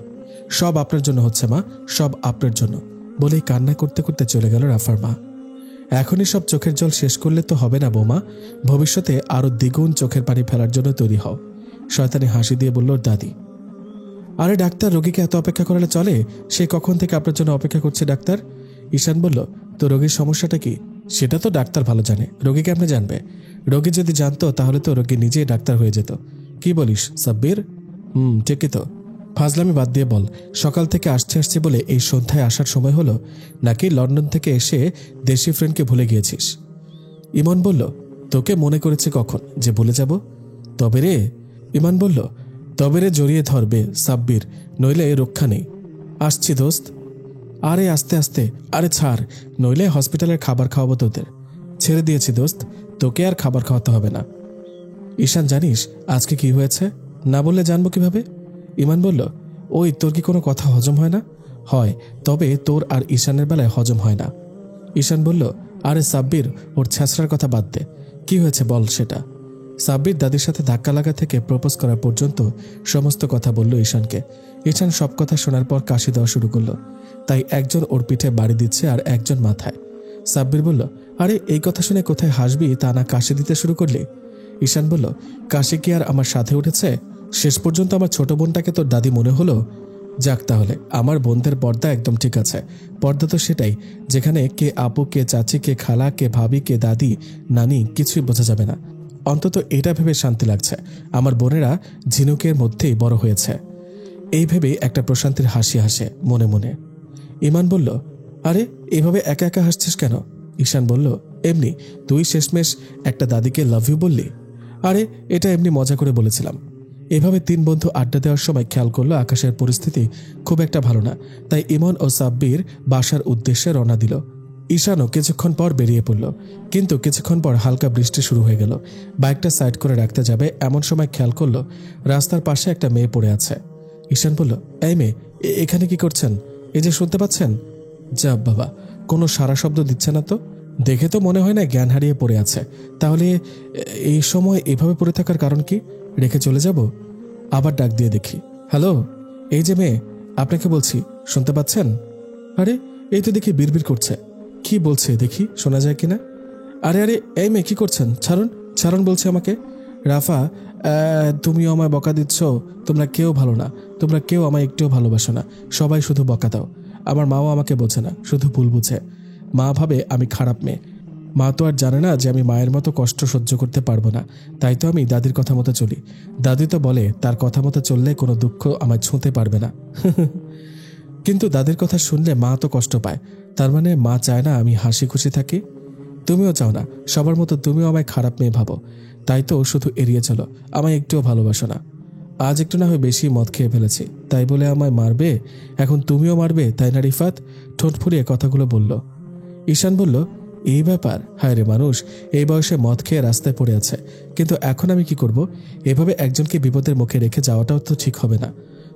সব আপনার জন্য হচ্ছে মা, সব আপনার জন্য। বলেই কান্না করতে করতে চলে গেল রাফার মা। এখনই সব চোখের জল শেষ করলে তো হবে না বৌমা, ভবিষ্যতে আরো দ্বিগুণ চোখের পানি ফেলার জন্য তৈরি হও। শয়তানি হাসি দিয়ে বলল দাদি। আরে ডাক্তার, রোগীকে এত অপেক্ষা করালে চলে? সে কখন থেকে আপনার জন্য অপেক্ষা করছে ডাক্তার। ঈশান বলল, তো রোগীর সমস্যাটা কি? সেটা তো ডাক্তার ভালো জানে, রোগী কেমনে জানবে? রোগী যদি জানতো তাহলে তো রোগী নিজেই ডাক্তার হয়ে যেত। কি বলিস সাব্বির? ঠিকই তো। ফাজলামি বাদ দিয়ে বল, সকাল থেকে আসছি বলে এই সন্ধ্যায় আসার সময় হলো, নাকি লন্ডন থেকে এসে দেশি ফ্রেন্ডকে ভুলে গিয়েছিস? ইমন বলল, তোকে মনে করেছে কখন যে ভুলে যাব? তবে রে। ইমন বলল, তবে রে জড়িয়ে ধরবে সাব্বির, নইলে রক্ষা নেই। আসছি দোস্ত। আরে আস্তে আস্তে, আরে ছাড়, নইলে হসপিটালের খাবার খাওয়াবো তোদের। ছেড়ে দিয়েছি দোস্ত, তোকে আর খাবার খাওয়াতে হবে না। ঈশান জানিস আজকে কি হয়েছে? না বললে জানবো কিভাবে? ইমান বলল, ওই তোর কি কোনো কথা হজম হয় না? হয়, তবে তোর আর ঈশানের বেলায় হজম হয় না। ঈশান বলল, আরে সাব্বির, ওর ছ্যাঁচড়ার কথা বাদ দে, কি হয়েছে বল সেটা। সাব্বির দাদির সাথে ধাক্কা লাগা থেকে প্রপোজ করা পর্যন্ত সমস্ত কথা বলল ঈশানকে। ঈশান সব কথা শোনার পর কাশি দেওয়া শুরু করলো। তাই একজন ওর পিঠে বাড়ি দিচ্ছে আর একজন মাথায়। সাব্বির বলল, আরে এই কথা শুনে কোথায় হাসবি তা না কাশি দিতে শুরু করলি? ঈশান বলল, কাশি কি আর আমার সাথে উঠেছে? শেষ পর্যন্ত আমার ছোট বোনটাকে তোর দাদি মনে হলো? যাক তাহলে, আমার বোনদের পর্দা একদম ঠিক আছে। পর্দা তো সেটাই, যেখানে কে আপু, কে চাচি, কে খালা, কে ভাবি, কে দাদি, নানি, কিছুই বোঝা যাবে না। অন্তত এটা ভেবে শান্তি লাগছে, আমার বোনেরা ঝিনুকের মধ্যেই বড় হয়েছে। এই ভেবে একটা প্রশান্তির হাসি হাসে মনে মনে। ইমান বলল, আরে এভাবে একা একা হাসছিস কেন? ঈশান বলল, এমনি, তুই শেষমেশ একটা দাদিকে লাভ ইউ বললি। আরে এটা এমনি মজা করে বলেছিলাম। এভাবে 3 বন্ধু আড্ডা দেওয়ার সময় খেয়াল করলো আকাশের পরিস্থিতি খুব একটা ভালো না। তাই ইমন ও সাব্বির বাসার উদ্দেশ্যে রওনা দিল। ঈশানও কিছুক্ষণ পর বেরিয়ে পড়ল, কিন্তু কিছুক্ষণ পর হালকা বৃষ্টি শুরু হয়ে গেল। বাইকটা সাইড করে রাখতে যাবে এমন সময় খেয়াল করলো রাস্তার পাশে একটা মেয়ে পড়ে আছে। ঈশান বলল, এই মেয়ে, এখানে কি করছেন? এই যে শুনতে পাচ্ছেন? যা বাবা, কোনো সারা শব্দ দিচ্ছে না তো। দেখে তো মনে হয় না জ্ঞান হারিয়ে পড়ে আছে। তাহলে এই সময় এভাবে পড়ে থাকার কারণ কি? রেখে চলে যাব? আবার ডাক দিয়ে দেখি, হ্যালো, এই যে মেয়ে, আপনাকে বলছি, শুনতে পাচ্ছেন? আরে, এই তো দেখি বিড়বিড় করছে। কি বলছে দেখি, শোনা যায় কিনা? আরে আরে, এই মেয়ে কি করছেন? ছাড়ুন, ছাড়ুন বলছে আমাকে। রাফা, তুমিও আমায় বকা দিচ্ছ। তোমরা কেউ ভালো না, তোমরা কেউ আমায় একটুও ভালোবাসো না, সবাই শুধু বকা দাও। আমার মাও আমাকে বোঝে না, শুধু ভুল বুঝে। মা ভাবে আমি খারাপ মেয়ে। মা তো আর জানে না যে আমি মায়ের মতো কষ্ট সহ্য করতে পারবো না, তাই তো আমি দাদির কথা মতো চলি। দাদি তো বলে তার কথা মতো চললে কোনো দুঃখ আমায় ছুঁতে পারবে না। কিন্তু দাদির কথা শুনলে মা তো কষ্ট পায়। তার মানে মা চায় না আমি হাসি খুশি থাকি? তুমিও চাও না সবার মতো তুমিও আমায় খারাপ মেয়ে ভাবো, তাই তো শুধু এড়িয়ে চলো, আমায় একটুও ভালোবাসো না। আজ একটু না হয় বেশি মদ খেয়ে ফেলেছি, তাই বলে আমায় মারবে? এখন তুমিও মারবে, তাই না রিফাত? ঠোঁট ফুলিয়ে কথাগুলো বলল। ঈশান বলল, এই ব্যাপার? হায় রে মানুষ, এই বয়সে মদ খেয়ে রাস্তায় পড়ে আছে, কিন্তু এখন আমি কি করব? এভাবে একজনকে বিপদের মুখে রেখে যাওয়াটাও তো ঠিক হবে না।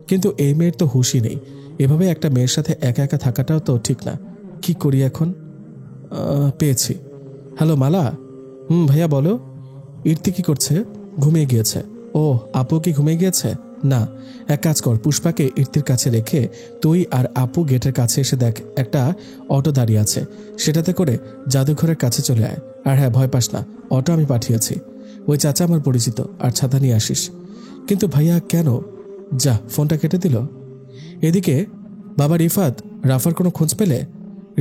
কিন্তু এই মেয়ের তো হুঁশই নেই, এভাবে একটা মেয়ের সাথে একা একা থাকাটাও তো ঠিক না। কি করি এখন? পেয়েছি। হ্যালো মালা। ভাইয়া বলো। ইর্তি কি করছে? ঘুমিয়ে গিয়েছে। ও, আপু কি ঘুমিয়ে গিয়েছে? না, এক কাজ কর, পুষ্পাকে ইর্তির কাছে রেখে তুই আর আপু গেটের কাছে এসে দেখ, একটা অটো দাঁড়িয়ে আছে, সেটাতে করে জাদুঘরের কাছে চলে আয়। আর হ্যাঁ, ভয় পাস না, অটো আমি পাঠিয়েছি। ওই চাচা আমার পরিচিত, আর ছাতা নিয়ে আসিস। কিন্তু ভাইয়া কেন? যা, ফোনটা কেটে দিল। এদিকে বাবা রিফাত, রাফার কোনো খোঁজ পেলে?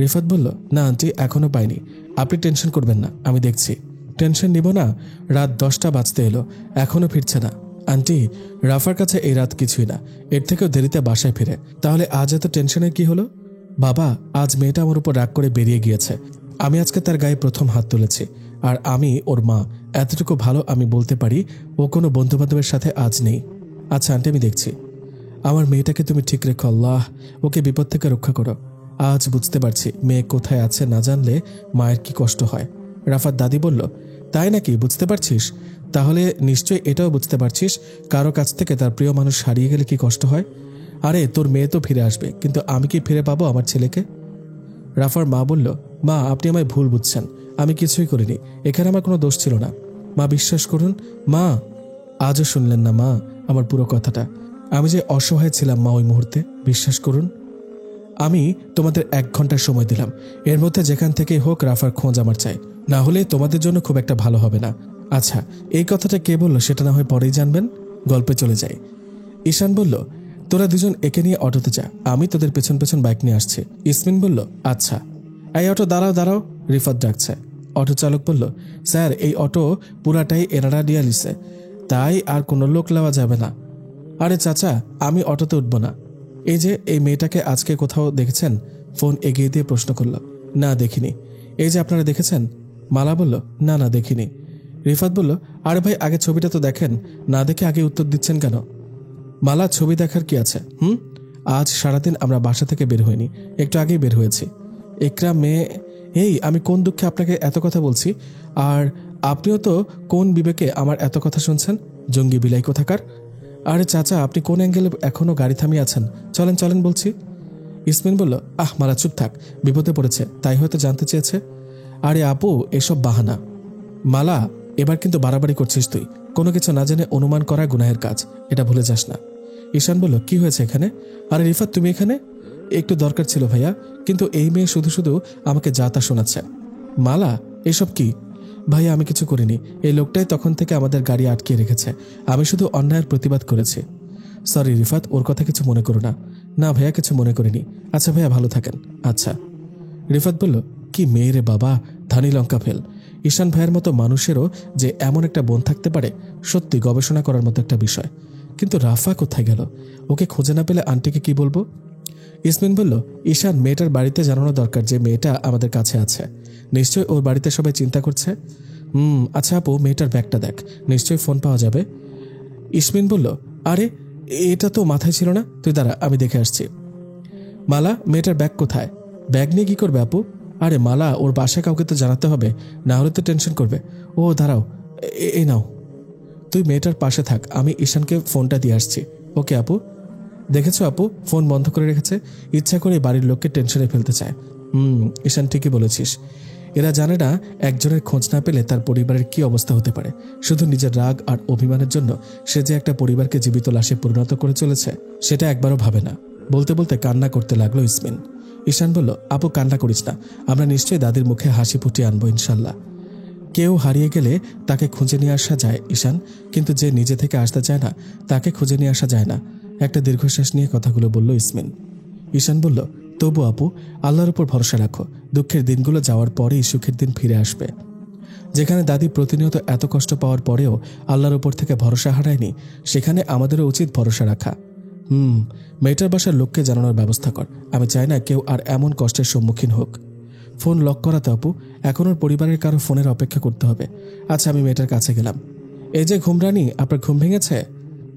রিফাত বলল, না আন্টি, এখনো পাইনি। আপনি টেনশন করবেন না, আমি দেখছি। টেনশন নিব না? রাত 10টা বাজতে এলো, এখনো ফিরছে না। আন্টি, রাফার কাছে এই রাত কিছুই না, এর থেকেও দেরিতে বাসায় ফিরে। তাহলে আজ এত টেনশনের কি হলো? বাবা, আজ মেয়েটা আমার উপর রাগ করে বেরিয়ে গিয়েছে। আমি আজকে তার গায়ে প্রথম হাত তুলেছি, আর আমি ওর মা, এতটুকু ভালো আমি বলতে পারি, ও কোনো বন্ধুবান্ধবের সাথে আজ নেই। আচ্ছা আন্টি, আমি দেখছি। আমার মেয়েটাকে তুমি ঠিক রেখো আল্লাহ, ওকে বিপদ থেকে রক্ষা করো। আজ বুঝতে পারছি মেয়ে কোথায় আছে না জানলে মায়ের কি কষ্ট হয়। রাফাত দাদি বলল, তাই নাকি? বুঝতে পারছিস? তাহলে নিশ্চয়ই এটাও বুঝতে পারছিস কারো কাছ থেকে তার প্রিয় মানুষ হারিয়ে গেলে কি কষ্ট হয়। আরে তোর মেয়ে তো ফিরে আসবে, কিন্তু আমি কি ফিরে পাবো আমার ছেলেকে? রাফার মা বলল, মা আপনি আমায় ভুল বুঝছেন, আমি কিছুই করিনি, এখানে আমার কোনো দোষ ছিল না। মা বিশ্বাস করুন। মা, আজও শুনলেন না মা আমার পুরো কথাটা? আমি যে অসহায় ছিলাম মা ওই মুহূর্তে, বিশ্বাস করুন। আমি তোমাদের 1 ঘন্টার সময় দিলাম, এর মধ্যে যেখান থেকেই হোক রাফার খোঁজ আমার চাই, না হলে তোমাদের জন্য খুব একটা ভালো হবে না। আচ্ছা, এই কথাটা কে বললো সেটা না হয় পরেই জানবেন, গল্পে চলে যাই। ঈশান বলল, তোরা দুজন একে নিয়ে অটোতে যা, আমি তোদের পেছন পেছন বাইক নিয়ে আসছি। ইসমিন বলল, আচ্ছা। এই অটো দাঁড়াও দাঁড়াও, রিফাত ডাকছে। অটো চালক বলল, স্যার এই অটো পুরাটাই এনারা নিয়ে লিছে, তাই আর কোনো লোক নেওয়া যাবে না। আরে চাচা, আমি অটোতে উঠব না। এই যে এই মেয়েটাকে আজকে কোথাও দেখেছেন? ফোন এগিয়ে দিয়ে প্রশ্ন করল। না দেখিনি। এই যে আপনারা দেখেছেন? মালা বলল, না না দেখিনি। রিফাত বলল, আরে ভাই আগে ছবিটা তো দেখেন, না দেখে আগে উত্তর দিচ্ছেন কেন? মালা, ছবি দেখার কি আছে? আজ সারাদিন আমরা বাসা থেকে বের হইনি, একটু আগেই বের হয়েছি। একরাম মেয়ে, এই আমি কোন দুঃখে আপনাকে এত কথা বলছি, আর আপনিও তো কোন বিবেকে আমার এত কথা শুনছেন? জঙ্গি বিলাই কোথাকার। আরে চাচা, আপনি কোন অ্যাঙ্গেলে এখনো গাড়ি থামিয়ে আছেন? চলেন চলেন বলছি। ইসমিন বলল, মালা চুপ থাক, বিপদে পড়েছে তাই হয়তো জানতে চেয়েছে। আরে আপু, এসব বাহানা। মালা, এবার কিন্তু বাড়াবাড়ি করছিস তুই, কোনো কিছু না জেনে অনুমান করা গুনাহের কাজ, এটা ভুলে যাস না। ঈশান বলল, কি হয়েছে এখানে? আরে রিফাত, তুমি এখানে? একটু দরকার ছিল ভাইয়া, কিন্তু এই মেয়ে শুধু শুধু আমাকে যা তা শোনাচ্ছে। মালা, এসব কি? ভাইয়া আমি কিছু করিনি, এই লোকটাই তখন থেকে আমাদের গাড়ি আটকিয়ে রেখেছে, আমি শুধু অন্যায়ের প্রতিবাদ করেছি। সরি রিফাত, ওর কথা কিছু মনে করো না। না ভাইয়া, কিছু মনে করিনি। আচ্ছা ভাইয়া, ভালো থাকেন। আচ্ছা। রিফাত বলল, কি মেয়ে রে বাবা, ধানি লঙ্কা ফেল। ঈশান ভাইয়ের মতো মানুষেরও যে এমন একটা বোন থাকতে পারে, সত্যি গবেষণা করার মতো একটা বিষয়। কিন্তু রাফা কোথায় গেল? ওকে খুঁজে না পেলে আন্টিকে কি বলবো? ইসমিন বলল, ঈশান মেয়েটার বাড়িতে জানানো দরকার যে মেয়েটা আমাদের কাছে আছে। নিশ্চয়ই ওর বাড়িতে সবাই চিন্তা করছে। আচ্ছা আপু, মেয়েটার ব্যাগটা দেখ, নিশ্চয়ই ফোন পাওয়া যাবে। ইসমিন বলল, আরে এটা তো মাথায় ছিল না, তুই দাঁড়া, আমি দেখে আসছি। মালা, মেয়েটার ব্যাগ কোথায়? ব্যাগ নিয়ে কি করবে আপু? আরে মালা, ওর বাসায় কাউকে তো জানাতে হবে, না হলে তো টেনশন করবে। ও দাঁড়াও, এই নাও, তুই মেয়েটার পাশে থাক, আমি ঈশানকে ফোনটা দিয়ে আসছি। ওকে আপু। দেখেছো আপু, ফোন বন্ধ করে রেখেছে, ইচ্ছা করে বাড়ির লোককে টেনশনে ফেলতে চায়। ঈশান ঠিকই বলেছিস। এরা জানে না একজনের খোঁজ না পেলে তার পরিবারের কি অবস্থা হতে পারে। শুধু নিজের রাগ আর অভিমানের জন্য সে যে একটা পরিবারকে জীবিত লাশে পরিণত করে চলেছে সেটা একবারও ভাবে না। বলতে বলতে কান্না করতে লাগলো ইসমিন। ঈশান বলল, আপু কান্না করিস না, আমরা নিশ্চয়ই দাদির মুখে হাসি ফুটিয়ে আনবো ইনশাল্লাহ। কেউ হারিয়ে গেলে তাকে খুঁজে নিয়ে আসা যায় ঈশান, কিন্তু যে নিজে থেকে আসতে চায় না তাকে খুঁজে নিয়ে আসা যায় না। একটা দীর্ঘশ্বাস নিয়ে কথাগুলো বলল ইসমিন। ঈশান বলল, তবু আপু আল্লাহর উপর ভরসা রাখো, দুঃখের দিনগুলো যাওয়ার পরেই সুখের দিন ফিরে আসবে। যেখানে দাদি প্রতিনিয়ত এত কষ্ট পাওয়ার পরেও আল্লাহর উপর থেকে ভরসা হারায়নি, সেখানে আমাদেরও উচিত ভরসা রাখা। মেয়েটার বাসার লোককে জানানোর ব্যবস্থা কর, আমি চাই না কেউ আর এমন কষ্টের সম্মুখীন হোক। ফোন লক করাতে আপু, এখন ওর পরিবারের কারো ফোনের অপেক্ষা করতে হবে। আচ্ছা, আমি মেয়েটার কাছে গেলাম। এই যে ঘুমরানি, আপনার ঘুম ভেঙেছে?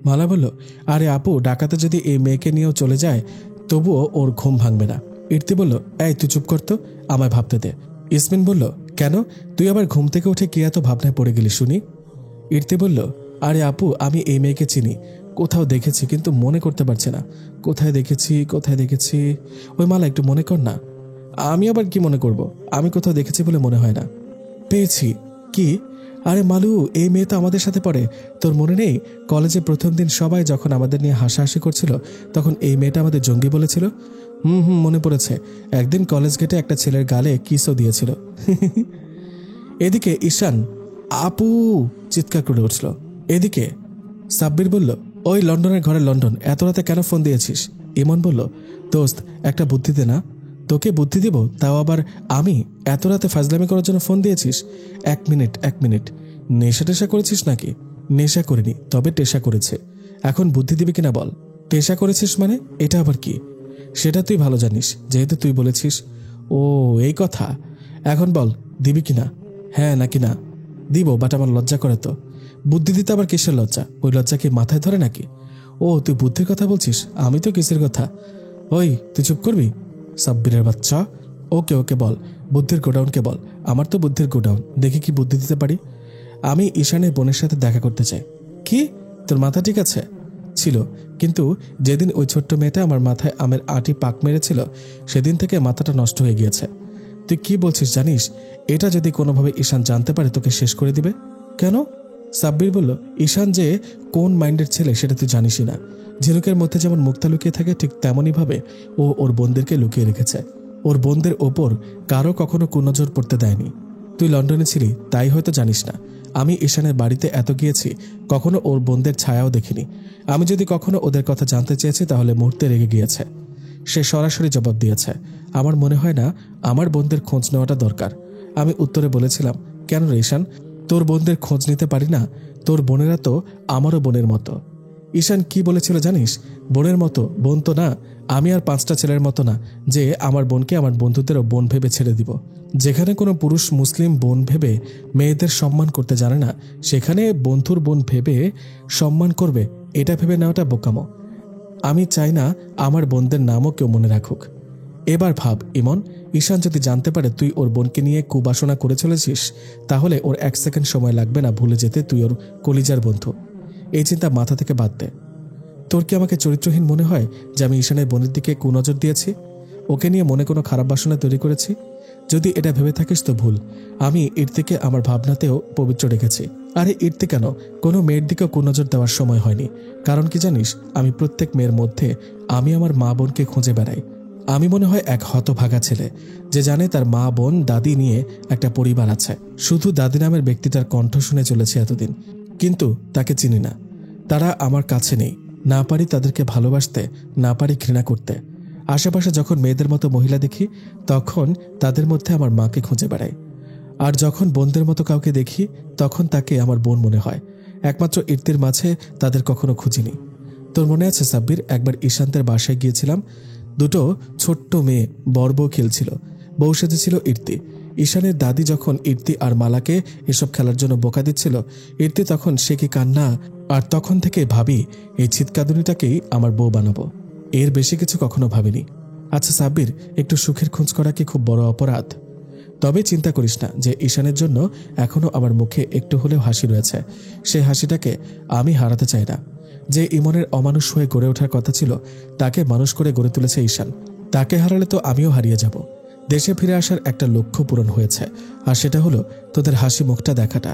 মালা বলল, আরে আপু, ডাকাতে যদি এই মেয়েকে নিয়েও চলে যায় তবুও ওর ঘুম ভাঙবে না। ইর্তি বলল, এই তুই চুপ করতো, আমায় ভাবতে দে। ইসমিন বলল, কেন, তুই আবার ঘুম থেকে উঠে কি এত ভাবনায় পড়ে গেলি শুনি? ইর্তি বলল, আরে আপু, আমি এই মেয়েকে চিনি, কোথাও দেখেছি কিন্তু মনে করতে পারছি না। কোথায় দেখেছি? ওই মালা, একটু মনে কর না। আমি আবার কি মনে করব, আমি কোথাও দেখেছি বলে মনে হয় না। পেয়েছি। কি? আরে মালু, এই মেয়ে তো আমাদের সাথে পড়ে। তোর মনে নেই, কলেজে প্রথম দিন সবাই যখন আমাদের নিয়ে হাসাহাসি করছিল তখন এই মেয়েটা আমাদের জঙ্গি বলেছিল। মনে পড়েছে, একদিন কলেজ গেটে একটা ছেলের গালে কিসও দিয়েছিল। এদিকে ঈশান আপু চিৎকার করে উঠল। এদিকে সাব্বির বলল, ওই লন্ডনের ঘরে লন্ডন, এত রাতে কেন ফোন দিয়েছিস? ইমন বলল, দোস্ত একটা বুদ্ধি দে না। তোকে বুদ্ধি দিব, তাও আবার আমি? এত রাতে ফাজলামি করার জন্য ফোন দিয়েছিস? এক মিনিট, নেশা টেশা করেছিস নাকি? নেশা করিনি, তবে টেশা করেছে। এখন বুদ্ধি দিবি কিনা বল। টেশা করেছিস মানে? এটা আবার কি? সেটা তুই ভালো জানিস, যেহেতু তুই বলেছিস। ও এই কথা, এখন বল দিবি কিনা, হ্যাঁ নাকি না? দিব, বাট আমার লজ্জা করে তো। বুদ্ধি দিতে আবার কিসের লজ্জা? ওই লজ্জা কি মাথায় ধরে নাকি? ও তুই বুদ্ধির কথা বলছিস, আমি তো কিসের কথা। ওই তুই চুপ করবি সাব্বিরের বাচ্চা। ওকে বল, বুদ্ধির গোডাউনকে বল। আমার তো বুদ্ধির গোডাউন, দেখি কি বুদ্ধি দিতে পারি। আমি ঈশানের বোনের সাথে দেখা করতে চাই। কি, তোর মাথা ঠিক আছে? ছিল, কিন্তু যেদিন ওই ছোট্ট মেয়েটা আমার মাথায় আমের আটি পাক মেরেছিল সেদিন থেকে মাথাটা নষ্ট হয়ে গিয়েছে। তুই কি বলছিস জানিস, এটা যদি কোনোভাবে ঈশান জানতে পারে তোকে শেষ করে দিবে। কেন? সাব্বির বলল, ঈশান যে কোন মাইন্ডের ছেলে সেটা তুই জানিসই না। ঝিনুকের মধ্যে যেমন মুক্তা লুকিয়ে থাকে ঠিক তেমনই ভাবে ও ওর বোনদেরকে লুকিয়ে রেখেছে। ওর বোনদের ওপর কারো কখনো কুনজর পড়তে দেয়নি। তুই লন্ডনে ছিলি তাই হয়তো জানিস না, আমি ঈশানের বাড়িতে এত গিয়েছি, কখনো ওর বোনদের ছায়াও দেখিনি। আমি যদি কখনো ওদের কথা জানতে চেয়েছি তাহলে মুহূর্তে রেগে গিয়েছে। সে সরাসরি জবাব দিয়েছে, আমার মনে হয় না আমার বোনদের খোঁজ নেওয়াটা দরকার। আমি উত্তরে বলেছিলাম, কেন রে ঈশান, তোর বোনদের খোঁজ নিতে পারি না? তোর বোনেরা তো আমারও বোনের মতো। ঈশান কি বলেছিল জানিস, বোনের মতো, বোন তো না। আমি আর 5টা ছেলের মতো না যে আমার বোনকে আমার বন্ধুদেরও বোন ভেবে ছেড়ে দিব। যেখানে কোনো পুরুষ মুসলিম বোন ভেবে মেয়েদের সম্মান করতে জানে না, সেখানে বন্ধুর বোন ভেবে সম্মান করবে, এটা ভেবে নেওয়াটা বোকামো। আমি চাই না আমার বোনদের নামও কেউ মনে রাখুক। এবার ভাব ইমন, ঈশান যদি জানতে পারে তুই ওর বোনকে নিয়ে কুবাসনা করে চলেছিস, তাহলে ওর 1 সেকেন্ড সময় লাগবে না ভুলে যেতে তুই ওর কলিজার বন্ধু। এই চিন্তা মাথা থেকে বাদ দে। তোর কি আমাকে চরিত্রহীন মনে হয় যে আমি ঈশানের বোনের দিকে কুনজর দিয়েছি, ওকে নিয়ে মনে কোনো খারাপ বাসনা তৈরি করেছি? যদি এটা ভেবে থাকিস তো ভুল। আমি ইর্তিকে আমার ভাবনাতেও পবিত্র রেখেছি। আরে ইর্তি কেন, কোনো মেয়ের দিকেও কুনজর দেওয়ার সময় হয়নি। কারণ কি জানিস, আমি প্রত্যেক মেয়ের মধ্যে আমি আমার মা বোনকে খুঁজে বেড়াই। আমি মনে হয় এক হতভাগা ছেলে যে জানে তার মা বোন দাদি নিয়ে একটা পরিবার আছে। শুধু দাদি নামের ব্যক্তিটার কণ্ঠ শুনে চলেছি এতদিন, কিন্তু তাকে চিনি না। তারা আমার কাছে নেই, না পারি তাদেরকে ভালোবাসতে, না পারি ঘৃণা করতে। আশেপাশে যখন মেয়েদের মতো মহিলা দেখি তখন তাদের মধ্যে আমার মাকে খুঁজে বেড়াই, আর যখন বোনদের মতো কাউকে দেখি তখন তাকে আমার বোন মনে হয়। একমাত্র ইর্তির মাঝে তাদের কখনো খুঁজিনি। তোর মনে আছে সাব্বির, একবার ঈশান্তের বাসায় গিয়েছিলাম, দুটো ছোট্ট মেয়ে বড় খেলছিল, বউ সেজেছিল ইর্তি। ঈশানের দাদি যখন ইর্তি আর মালাকে এসব খেলার জন্য বোকা দিচ্ছিল, ইর্তি তখন সে কি কান্না, আর তখন থেকে ভাবি এই ছিটকাদুনিটাকেই আমার বউ বানাবো। এর বেশি কিছু কখনো ভাবিনি। আচ্ছা সাব্বির, একটু সুখের খোঁজ করা কি খুব বড় অপরাধ? তবে চিন্তা করিস না যে ঈশানের জন্য এখনও আমার মুখে একটু হলেও হাসি রয়েছে। সেই হাসিটাকে আমি হারাতে চাই না। যে ইমনের অমানুষ হয়ে গড়ে ওঠার কথা ছিল তাকে মানুষ করে গড়ে তুলেছে ঈশান। তাকে হারালে তো আমিও হারিয়ে যাব। দেশে ফিরে আসার একটা লক্ষ্য পূরণ হয়েছে, আর সেটা হলো তোদের হাসি মুখটা দেখাটা।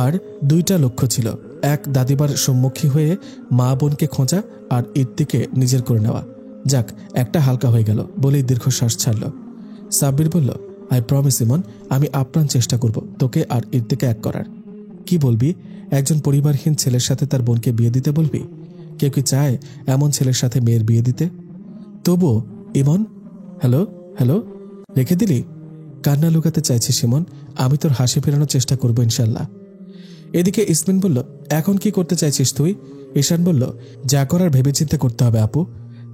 আর 2টা লক্ষ্য ছিল, এক দাদিবার সম্মুখী হয়ে মা বোনকে খোঁজা, আর ইর্তিকে নিজের করে নেওয়া। যাক, একটা হালকা হয়ে গেল বলেই দীর্ঘশ্বাস ছাড়ল। সাব্বির বলল, আই প্রমিস ইমন, আমি আপ্রাণ চেষ্টা করব তোকে আর ইর্তিকে এক করার। কি বলবি? একজন পরিবারহীন ছেলের সাথে তার বোনকে বিয়ে দিতে বলবি? কেউ কি চায় এমন ছেলের সাথে মেয়ের বিয়ে দিতে? তবুও ইমন। হ্যালো হ্যালো, রেখে দিলি? কান্না লুকাতে চাইছিস ইমন? আমি তোর হাসি ফেরানোর চেষ্টা করবো ইনশাল্লাহ। এদিকে ইসমিন বলল, এখন কি করতে চাইছিস তুই? ঈশান বলল, যা করার ভেবেচিন্তে করতে হবে আপু।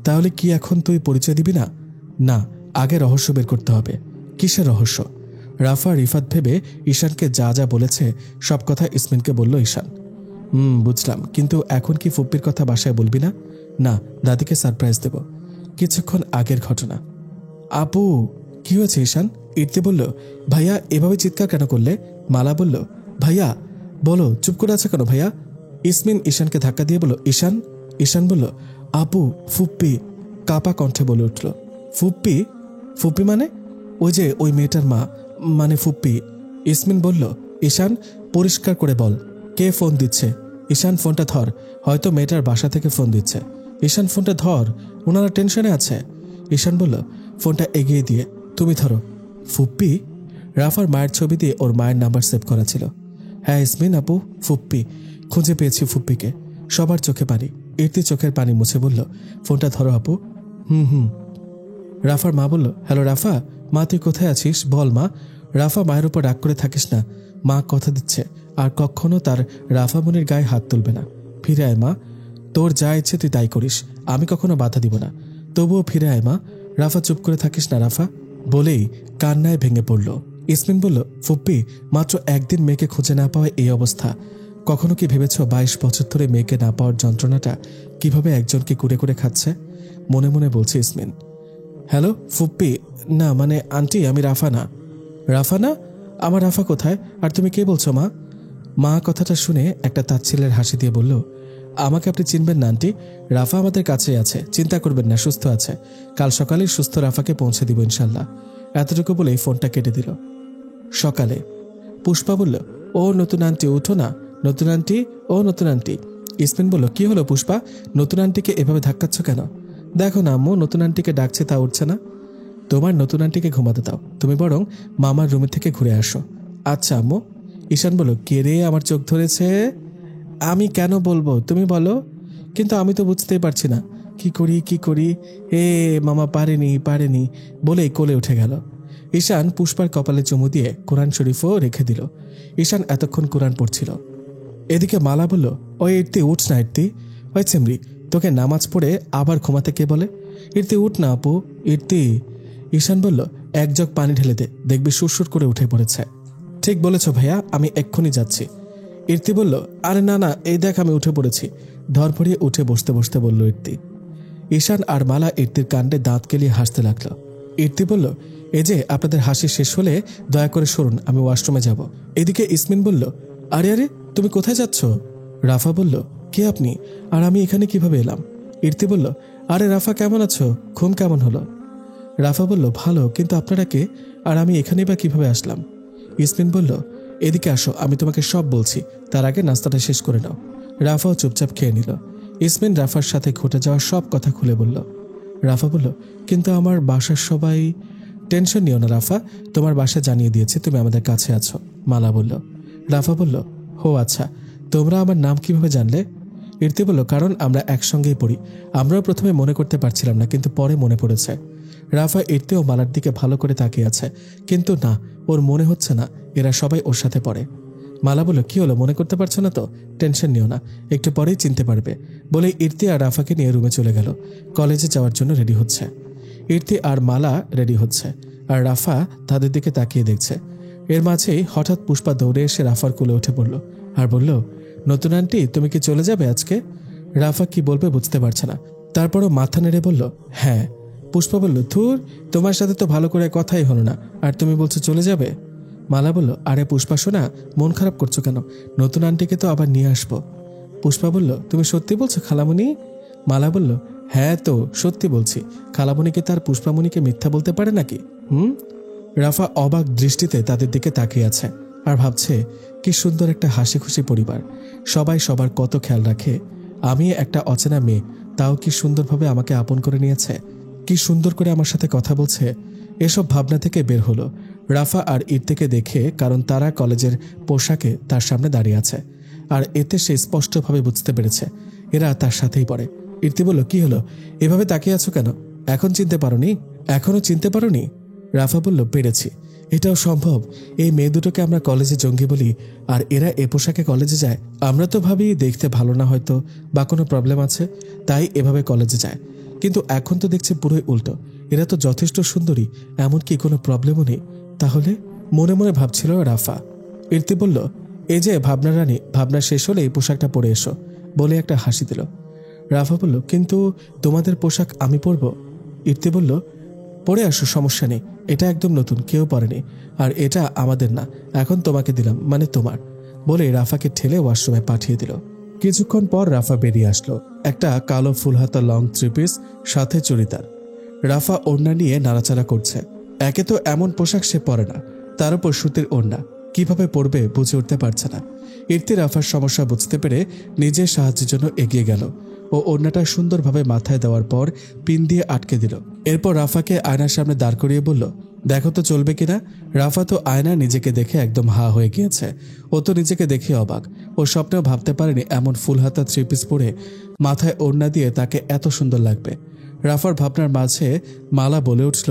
তাহলে কি এখন তুই পরিচয় দিবি না? না, আগে রহস্য বের করতে হবে। কিসের রহস্য? রাফা রিফাত ভেবে ঈশানকে যা যা বলেছে সব কথা ইসমিনকে বলল ঈশান। বুঝলাম, কিন্তু এখন কি ফুপ্পির কথা বাসায় বলবি না? না, দাদিকে সারপ্রাইজ দেব। কিছুক্ষণ আগের ঘটনা। আপু, কি হয়েছে ঈশান? ইর্তি বলল, ভাইয়া এভাবে চিৎকার কেন করলে? মালা বলল, ভাইয়া বলো, চুপ করে আছে কেন ভাইয়া? ইসমিন ঈশানকে ধাক্কা দিয়ে বলল, ঈশান। ঈশান বলল, আপু, ফুপ্পি। কাপা কণ্ঠে বলে উঠল, ফুপ্পি? ফুপ্পি মানে? ওই যে ওই মেয়েটার মা, মানে ফুপ্পি। ইসমিন বলল, ঈশান পরিষ্কার করে বল, কে ফোন দিচ্ছে? ঈশান ফোনটা ধর, হয়তো মেয়েটার বাসা থেকে ফোন দিচ্ছে। ঈশান ফোনটা ধর, ওনারা টেনশনে আছে। ঈশান বলল, ফোনটা এগিয়ে দিয়ে, তুমি ধরো। ফুপ্পি? রাফার মায়ের ছবি দিয়ে ওর মায়ের নাম্বার সেভ করা ছিল। হ্যাঁ ইসমিন আপু, ফুপ্পি। খুঁজে পেয়েছি ফুপ্পিকে। সবার চোখে পানি। ইর্তি চোখের পানি মুছে বলল, ফোনটা ধরো আপু। হুম। রাফার মা বলল, হ্যালো রাফা, মা তুই কোথায় আছিস বল মা। রাফা মায়ের উপর রাগ করে থাকিস না, মা কথা দিচ্ছে আর কখনো তার রাফা বোনের গায়ে হাত তুলবে না। ফিরে আয় মা, তোর যা ইচ্ছে তুই তাই করিস, আমি কখনো বাধা দিব না। তবুও ফিরে আয় মা। রাফা চুপ করে থাকিস না রাফা, বলেই কান্নায় ভেঙে পড়ল। ইসমিন বলল, ফুপ্পি, মাত্র একদিন মেয়েকে খুঁজে না পাওয়ায় এই অবস্থা। কখনো কি ভেবেছ 22 বছর ধরে মেয়েকে না পাওয়ার যন্ত্রণাটা কিভাবে একজনকে কুড়ে কুড়ে খাচ্ছে? মনে মনে বলছে ইসমিন। হ্যালো ফুপ্পি, না মানে আন্টি, আমি রাফা না। রাফা না? আমার রাফা কোথায়? আর তুমি কে বলছো মা? মা কথাটা শুনে একটা তাচ্ছিল্যের হাসি দিয়ে বলল, আমাকে আপনি চিনবেন না আন্টি, রাফা আমাদের কাছেই আছে, চিন্তা করবেন না, সুস্থ আছে। কাল সকালেই সুস্থ রাফাকে পৌঁছে দিব ইনশাল্লাহ। এতটুকু বলেই ফোনটা কেটে দিল। সকালে পুষ্পা বলল, ও নতুন আন্টি উঠো না, নতুন আন্টি, ও নতুন আন্টি। ইসমিন বলল, কি হলো পুষ্পা, নতুন আন্টিকে এভাবে ধাক্কাচ্ছ কেন? দেখো না আম্মু, নতুন আন্টিকে ডাকছে তা উঠছে না। তোমার নতুন আন্টিকে ঘুমাতে দাও, তুমি বরং মামার রুমে থেকে ঘুরে আসো। আচ্ছা আম্মু। ঈশান বলল, কে রে আমার চোখ ধরেছে? আমি কেন বলবো, তুমি বলো। কিন্তু আমি তো বুঝতেই পারছি না, কি করি। এ মামা পারেনি বলেই কোলে উঠে গেল। ঈশান পুষ্পার কপালে চুমু দিয়ে কোরআন শরীফও রেখে দিল। ঈশান এতক্ষণ কোরআন পড়ছিল। এদিকে মালা বলল, ওই ইর্তি উঠ না ইর্তি। ওই চেমরি, তোকে নামাজ পড়ে আবার ঘুমাতে কে বলে? ইর্তি উঠ না আপু, ইর্তি। ঈশান বলল, এক জগ পানি ঢেলে দে, দেখবি সুরসুর করে উঠে পড়েছে। ঠিক বলেছ ভাইয়া, আমি এক্ষুনি যাচ্ছি। ইর্তি বলল, আরে না, এই দেখ আমি উঠে পড়েছি। ধরফড়িয়ে উঠে বসতে বসতে বলল ইর্তি। ঈশান আর মালা ইর্তির কাণ্ডে দাঁত কেলিয়ে হাসতে লাগলো। ইর্তি বলল, এই যে আপনাদের হাসি শেষ হলে দয়া করে সরুন, আমি ওয়াশরুমে যাব। এদিকে ইসমিন বলল, আরে তুমি কোথায় যাচ্ছ? রাফা বলল, কে আপনি, আর আমি এখানে কিভাবে এলাম? ইর্তি বলল, আরে রাফা কেমন আছো, ঘুম কেমন হলো? রাফা বলল, ভালো, কিন্তু আপনারা কে, আর আমি এখানেই বা কিভাবে আসলাম? ইসমিন বলল, এদিকে আসো, আমি তোমাকে সব বলছি, তার আগে নাস্তাটা শেষ করে নাও। রাফাও চুপচাপ খেয়ে নিল। ইসমিন রাফার সাথে ঘটে যাওয়া সব কথা খুলে বলল। রাফা বলল, কিন্তু আমার বাসার সবাই। টেনশন নিও না রাফা, তোমার বাসা জানিয়ে দিয়েছে তুমি আমাদের কাছে আছো, মালা বলল। রাফা বলল, হো আচ্ছা, তোমরা আমার নাম কিভাবে জানলে? ইর্তি বলল, কারণ আমরা একসঙ্গেই পড়ি। আমরাও প্রথমে মনে করতে পারছিলাম না, কিন্তু পরে মনে পড়েছে। রাফা ইর্তি ও মালার দিকে ভালো করে তাকিয়ে আছে, কিন্তু না, ওর মনে হচ্ছে না এরা সবাই ওর সাথে পড়ে। মালা বলল, কি হলো, মনে করতে পারছো না তো? টেনশন নিও না, একটু পরেই চিনতে পারবে। বলে ইর্তি আর রাফাকে নিয়ে রুমে চলে গেল। কলেজে যাওয়ার জন্য রেডি হচ্ছে। ইর্তি আর মালা রেডি হচ্ছে, আর রাফা তাদের দিকে তাকিয়ে দেখছে। এর মাঝেই হঠাৎ পুষ্পা দৌড়ে এসে রাফার কোলে উঠে পড়ল আর বলল, নতুন আন্টি, তুমি কি চলে যাবে আজকে? রাফা কি বলবে বুঝতে পারছে না, তারপরও মাথা নেড়ে বলল, হ্যাঁ। পুষ্পা বলল, ধুর, তোমার সাথে তো ভালো করে কথাই হলো না, আর তুমি বলছো চলে যাবে। মালা বলল, আরে পুষ্পা শোনা, মন খারাপ করছো কেন? নতুন আন্টিকে তো আবার নিয়ে আসবো। পুষ্পা বলল, তুমি সত্যি বলছো খালামণি? মালা বলল, হ্যাঁ তো সত্যি বলছি। খালামণিকে তার পুষ্পামণিকে মিথ্যা বলতে পারে নাকি? রাফা অবাক দৃষ্টিতে তাদের দিকে তাকিয়ে আছে আর ভাবছে, কি সুন্দর একটা হাসি খুশি পরিবার, সবাই সবার কত খেয়াল রাখে। আমি একটা অচেনা মেয়ে, তাও কি সুন্দরভাবে আমাকে আপন করে নিয়েছে, কি সুন্দর করে আমার সাথে কথা বলছে। এসব ভাবনা থেকে বের হলো রাফা আর ইর্তিকে দেখে, কারণ তারা কলেজের পোশাকে তার সামনে দাঁড়িয়ে আছে, আর এতে সে স্পষ্টভাবে বুঝতে পেরেছে এরা তার সাথেই পড়ে। ইর্তি বলল, কি হলো, এভাবে তাকিয়ে আছো কেন? এখন চিনতে পারোনি? এখনো চিনতে পারোনি? রাফা বলল, পেরেছি। এটাও সম্ভব? এই মেয়ে দুটোকে আমরা কলেজে জঙ্গি বলি, আর এরা এ পোশাকে কলেজে যায়। আমরা তো ভাবি দেখতে ভালো না হয়তো, বা কোনো প্রবলেম আছে, তাই এভাবে কলেজে যায়। কিন্তু এখন তো দেখছি পুরোই উল্টো, এরা তো যথেষ্ট সুন্দরী, এমনকি কোনো প্রবলেমও নেই। তাহলে? মনে মনে ভাবছিল রাফা। ইর্তি বলল, এই যে ভাবনা রানী, ভাবনা শেষ হলে এই পোশাকটা পরে এসো, বলে একটা হাসি দিল। রাফা বলল, কিন্তু তোমাদের পোশাক আমি পরব। ইর্তি বলল, পরে আসো, সমস্যা নেই, এটা একদম নতুন, কেউ পরেনি, আর এটা আমাদের না, এখন তোমাকে দিলাম, মানে তোমার, বলে রাফাকে ঠেলে ওয়াশরুমে পাঠিয়ে দিল। কিছুক্ষণ পর রাফা বেরিয়ে আসলো, একটা কালো ফুলহাতা লং থ্রি পিস, সাথে চুড়িদার। রাফা ওড়না নিয়ে নাড়াচাড়া করছে। একে তো এমন পোশাক সে পরে না, তার উপর সুতির ওড়না, কিভাবে পরবে বুঝে উঠতে পারছে না। ইর্তি রাফার সমস্যা বুঝতে পেরে নিজের সাহায্যের জন্য এগিয়ে গেল ও ওড়নাটা সুন্দরভাবে মাথায় দেওয়ার পর পিন দিয়ে আটকে দিল। এরপর রাফাকে আয়নার সামনে দাঁড় করিয়ে বলল, দেখো তো চলবে কিনা। রাফা তো আয়না নিজেকে দেখে একদম হা হয়ে গিয়েছে। ও তো নিজেকে দেখে অবাক, ও স্বপ্নেও ভাবতে পারেনি এমন ফুলহাতা থ্রি পিস পরে মাথায় ওড়না দিয়ে তাকে এত সুন্দর লাগবে। রাফার ভাবনার মাঝে মালা বলে উঠল,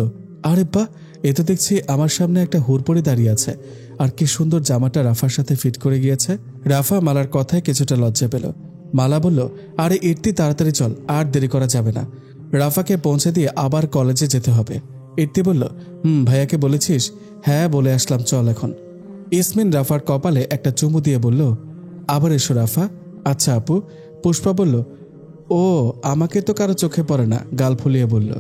আরে বাহ, এ তো দেখছি আমার সামনে একটা হুড়পড়ি দাঁড়িয়ে আছে, আর কি সুন্দর জামাটা রাফার সাথে ফিট করে গিয়েছে। রাফা মালার কথায় কিছুটা লজ্জা পেল। মালা বলল, আরে ইর্তি, তাড়াতাড়ি চল, আর দেরি করা যাবে না, রাফাকে পৌঁছে দিয়ে আবার কলেজে যেতে হবে। ইর্তি বলল, ভাইয়াকে বলেছিস? হ্যাঁ বলে আসলাম, চল এখন। ইসমিন রাফার কপালে একটা চুমু দিয়ে বলল, আবার এসো রাফা। আচ্ছা আপু। পুষ্পা বলল, ও আমাকে তো কারো চোখে পড়ে না, গাল ফুলিয়ে বলল।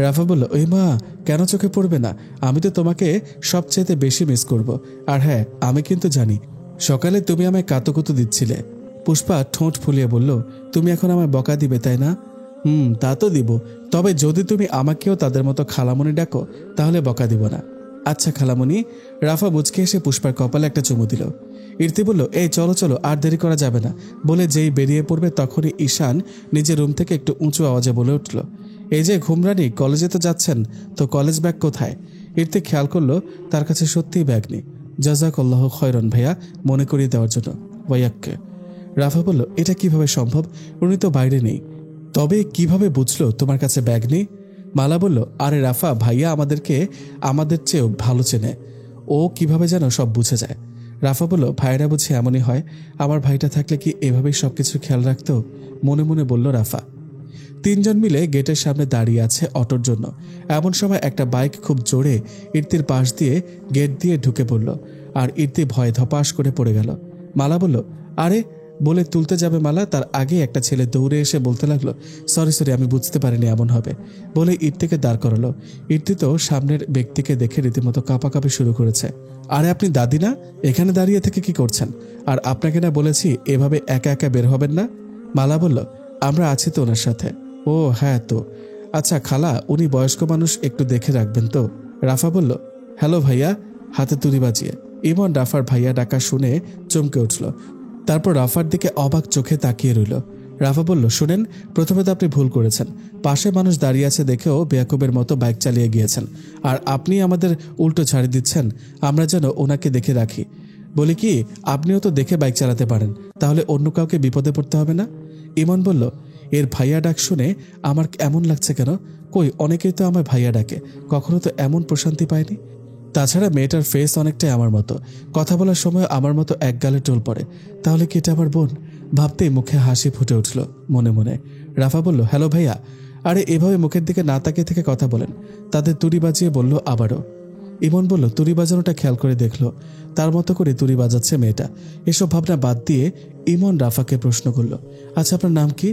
রাফা বলল, ওই মা, কেন চোখে পড়বে না? আমি তো তোমাকে সবচেয়ে বেশি মিস করব। আর হ্যাঁ, আমি কিন্তু জানি সকালে তুমি আমায় কাতুকুতু দিচ্ছিলে। পুষ্পা ঠোঁট ফুলিয়ে বলল, তুমি এখন আমায় বকা দিবে তাই না? তা তো দিব, তবে যদি তুমি আমাকেও তাদের মতো খালামণি ডাকো তাহলে বকা দিব না। আচ্ছা খালামণি। রাফা মুচকে এসে পুষ্পার কপালে একটা চুমু দিল। ইর্তি বলল, এই চলো চলো, আর দেরি করা যাবে না, বলে যেই বেরিয়ে পড়বে তখনই ঈশান নিজের রুম থেকে একটু উঁচু আওয়াজে বলে উঠল, এই যে ঘুমরানি, কলেজে তো যাচ্ছেন, তো কলেজ ব্যাগ কোথায়? ইর্তি খেয়াল করলো তার কাছে সত্যিই ব্যাগ নেই। জাযাকাল্লাহু খয়রান ভাইয়া, মনে করিয়ে দেওয়ার জন্য। ওয়াক্কে। রাফা বলল, এটা কিভাবে সম্ভব? উনি তো বাইরে নেই। তবে কিভাবে বুঝলো তোমার কাছে ব্যাগ নেই? মালা বলল, আরে রাফা ভাইয়া আমাদেরকে আমাদের চেয়েও ভালো চেনে, ও কিভাবে যেন সব বুঝে যায়। রাফা বলল, ভাইয়েরা বুঝি এমনই হয়, আমার ভাইটা থাকলে কি এভাবেই সবকিছু খেয়াল রাখতো? মনে মনে বলল রাফা। তিনজন মিলে গেটের সামনে দাঁড়িয়ে আছে অটোর জন্য। এমন সময় একটা বাইক খুব জোরে ইর্তির পাশ দিয়ে গেট দিয়ে ঢুকে পড়ল, আর ইর্তি ভয়ে ধপাস করে পড়ে গেল। মালা বলল, আরে, বলে তুলতে যাবে মালা, তার আগে একটা ছেলে দৌড়ে এসে বলতে লাগলো, সরি সরি, আমি বুঝতে পারিনি এমন হবে, বলে ইর্তিকে দাঁড় করালো। ইর্তি তো সামনের ব্যক্তিকে দেখে রীতিমতো কাঁপাকাঁপি শুরু করেছে। আরে আপনি দাদি না, এখানে দাঁড়িয়ে থেকে কি করছেন? আর আপনাকে না বলেছি এভাবে একা একা বের হবেন না? মালা বলল, আমরা আছি তো ওনার সাথে। ও হ্যাঁ তো, আচ্ছা খালা, উনি বয়স্ক মানুষ, একটু দেখে রাখবেন তো। রাফা বলল, হ্যালো ভাইয়া, হাতে তুড়ি বাজিয়ে। ইমন রাফার ভাইয়া ডাকা শুনে চমকে উঠল, তারপর রাফার দিকে অবাক চোখে তাকিয়ে রইল। রাফা বলল, শুনেন, প্রথমে তো আপনি ভুল করেছেন, পাশে মানুষ দাঁড়িয়ে আছে দেখেও বেয়াকুবের মতো বাইক চালিয়ে গিয়েছেন, আর আপনি আমাদের উল্টো ছাড়ি দিচ্ছেন, আমরা যেন ওনাকে দেখে রাখি। বলি কি, আপনিও তো দেখে বাইক চালাতে পারেন, তাহলে অন্য কাউকে বিপদে পড়তে হবে না। ইমন বলল, এর ভাইয়া ডাক শুনে আমার এমন লাগছে কেন? কই, অনেকেই তো আমার ভাইয়া ডাকে, কখনো তো এমন প্রশান্তি পায়নি। তাছাড়া মেয়েটার ফেস অনেকটাই আমার মতো, কথা বলার সময় আমার মতো এক গালে টোল পড়ে, তাহলে কি এটা আমার বোন? ভাবতেই মুখে হাসি ফুটে উঠল মনে মনে। রাফা বলল, হ্যালো ভাইয়া। আরে এভাবে মুখের দিকে না তাকিয়ে থেকে কথা বলেন। তাদের তুড়ি বাজিয়ে বলল আবারও। ইমন বলল, তুড়ি বাজানোটা খেয়াল করে দেখলো, তার মতো করে তুড়ি বাজাচ্ছে মেয়েটা। এসব ভাবনা বাদ দিয়ে ইমন রাফাকে প্রশ্ন করল, আচ্ছা আপনার নাম কি?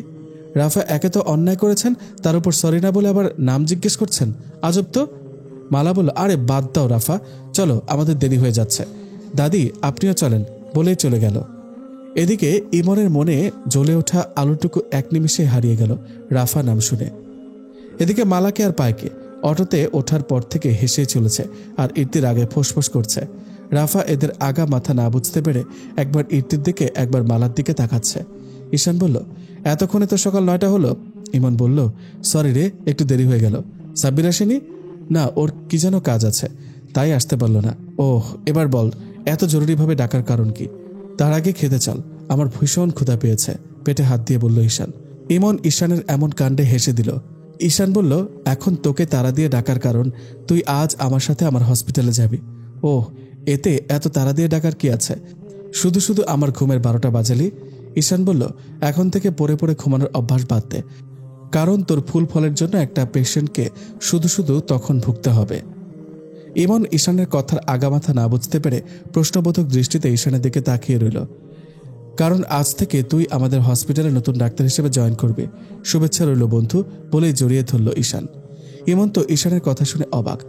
রাফা একে তো অন্যায় করেছেন, তার উপর সরি না বলে আবার নাম জিজ্ঞেস করছেন, আজব তো। মালা বলল, আরে বাদ দাও রাফা, চলো আমাদের দেরি হয়ে যাচ্ছে। দাদি আপনিও চলেন, বলেই চলে গেল। এদিকে ইমনের মনে জ্বলে ওঠা আলোটুকু এক নিমিষে হারিয়ে গেল রাফা নাম শুনে। এদিকে মালাকে আর পায়কে অটোতে ওঠার পর থেকে হেসে চলেছে আর ইর্তির আগে ফোঁসফোঁস করছে। রাফা এদের আগা মাথা না বুঝতে পেরে একবার ইর্তির দিকে একবার মালার দিকে তাকাচ্ছে। ঈশান বলল, এতক্ষণে তো সকাল 9টা হলো। ইমন বলল, সরি রে, একটু দেরি হয়ে গেল। সাব্বির আসেনি? না, ওর কি যেন কাজ আছে, তাই আসতে পারল না। ওহ, এবার বল এত জরুরিভাবে ডাকার কারণ কি? তার আগে খেতে চল, আমার ভীষণ ক্ষুধা পেয়েছে, পেটে হাত দিয়ে বলল ঈশান। ইমন ঈশানের এমন কাণ্ডে হেসে দিল। ঈশান বলল, এখন তোকে তাড়া দিয়ে ডাকার কারণ তুই আজ আমার সাথে আমার হসপিটালে যাবি। ওহ, এতে এত তাড়া দিয়ে ডাকার কি আছে? শুধু শুধু আমার ঘুমের 12টা বাজালি। ঈশান বলল, এখন থেকে পড়ে পড়ে ঘুমানোর অভ্যাস বাদ দে, কারণ তোর ফুল ফলের জন্য একটা পেশেন্টকে শুধু শুধু তখন ভুগতে হবে। ইমন ঈশানের কথার আগামাথা না বুঝতে পেরে প্রশ্নবোধক দৃষ্টিতে ঈশানের দিকে তাকিয়ে রইল। কারণ আজ থেকে তুই আমাদের হসপিটালে নতুন ডাক্তার হিসেবে জয়েন করবি। শুভেচ্ছা রইল বন্ধু, বলেই জড়িয়ে ধরল ঈশান। ইমন তো ঈশানের কথা শুনে অবাক।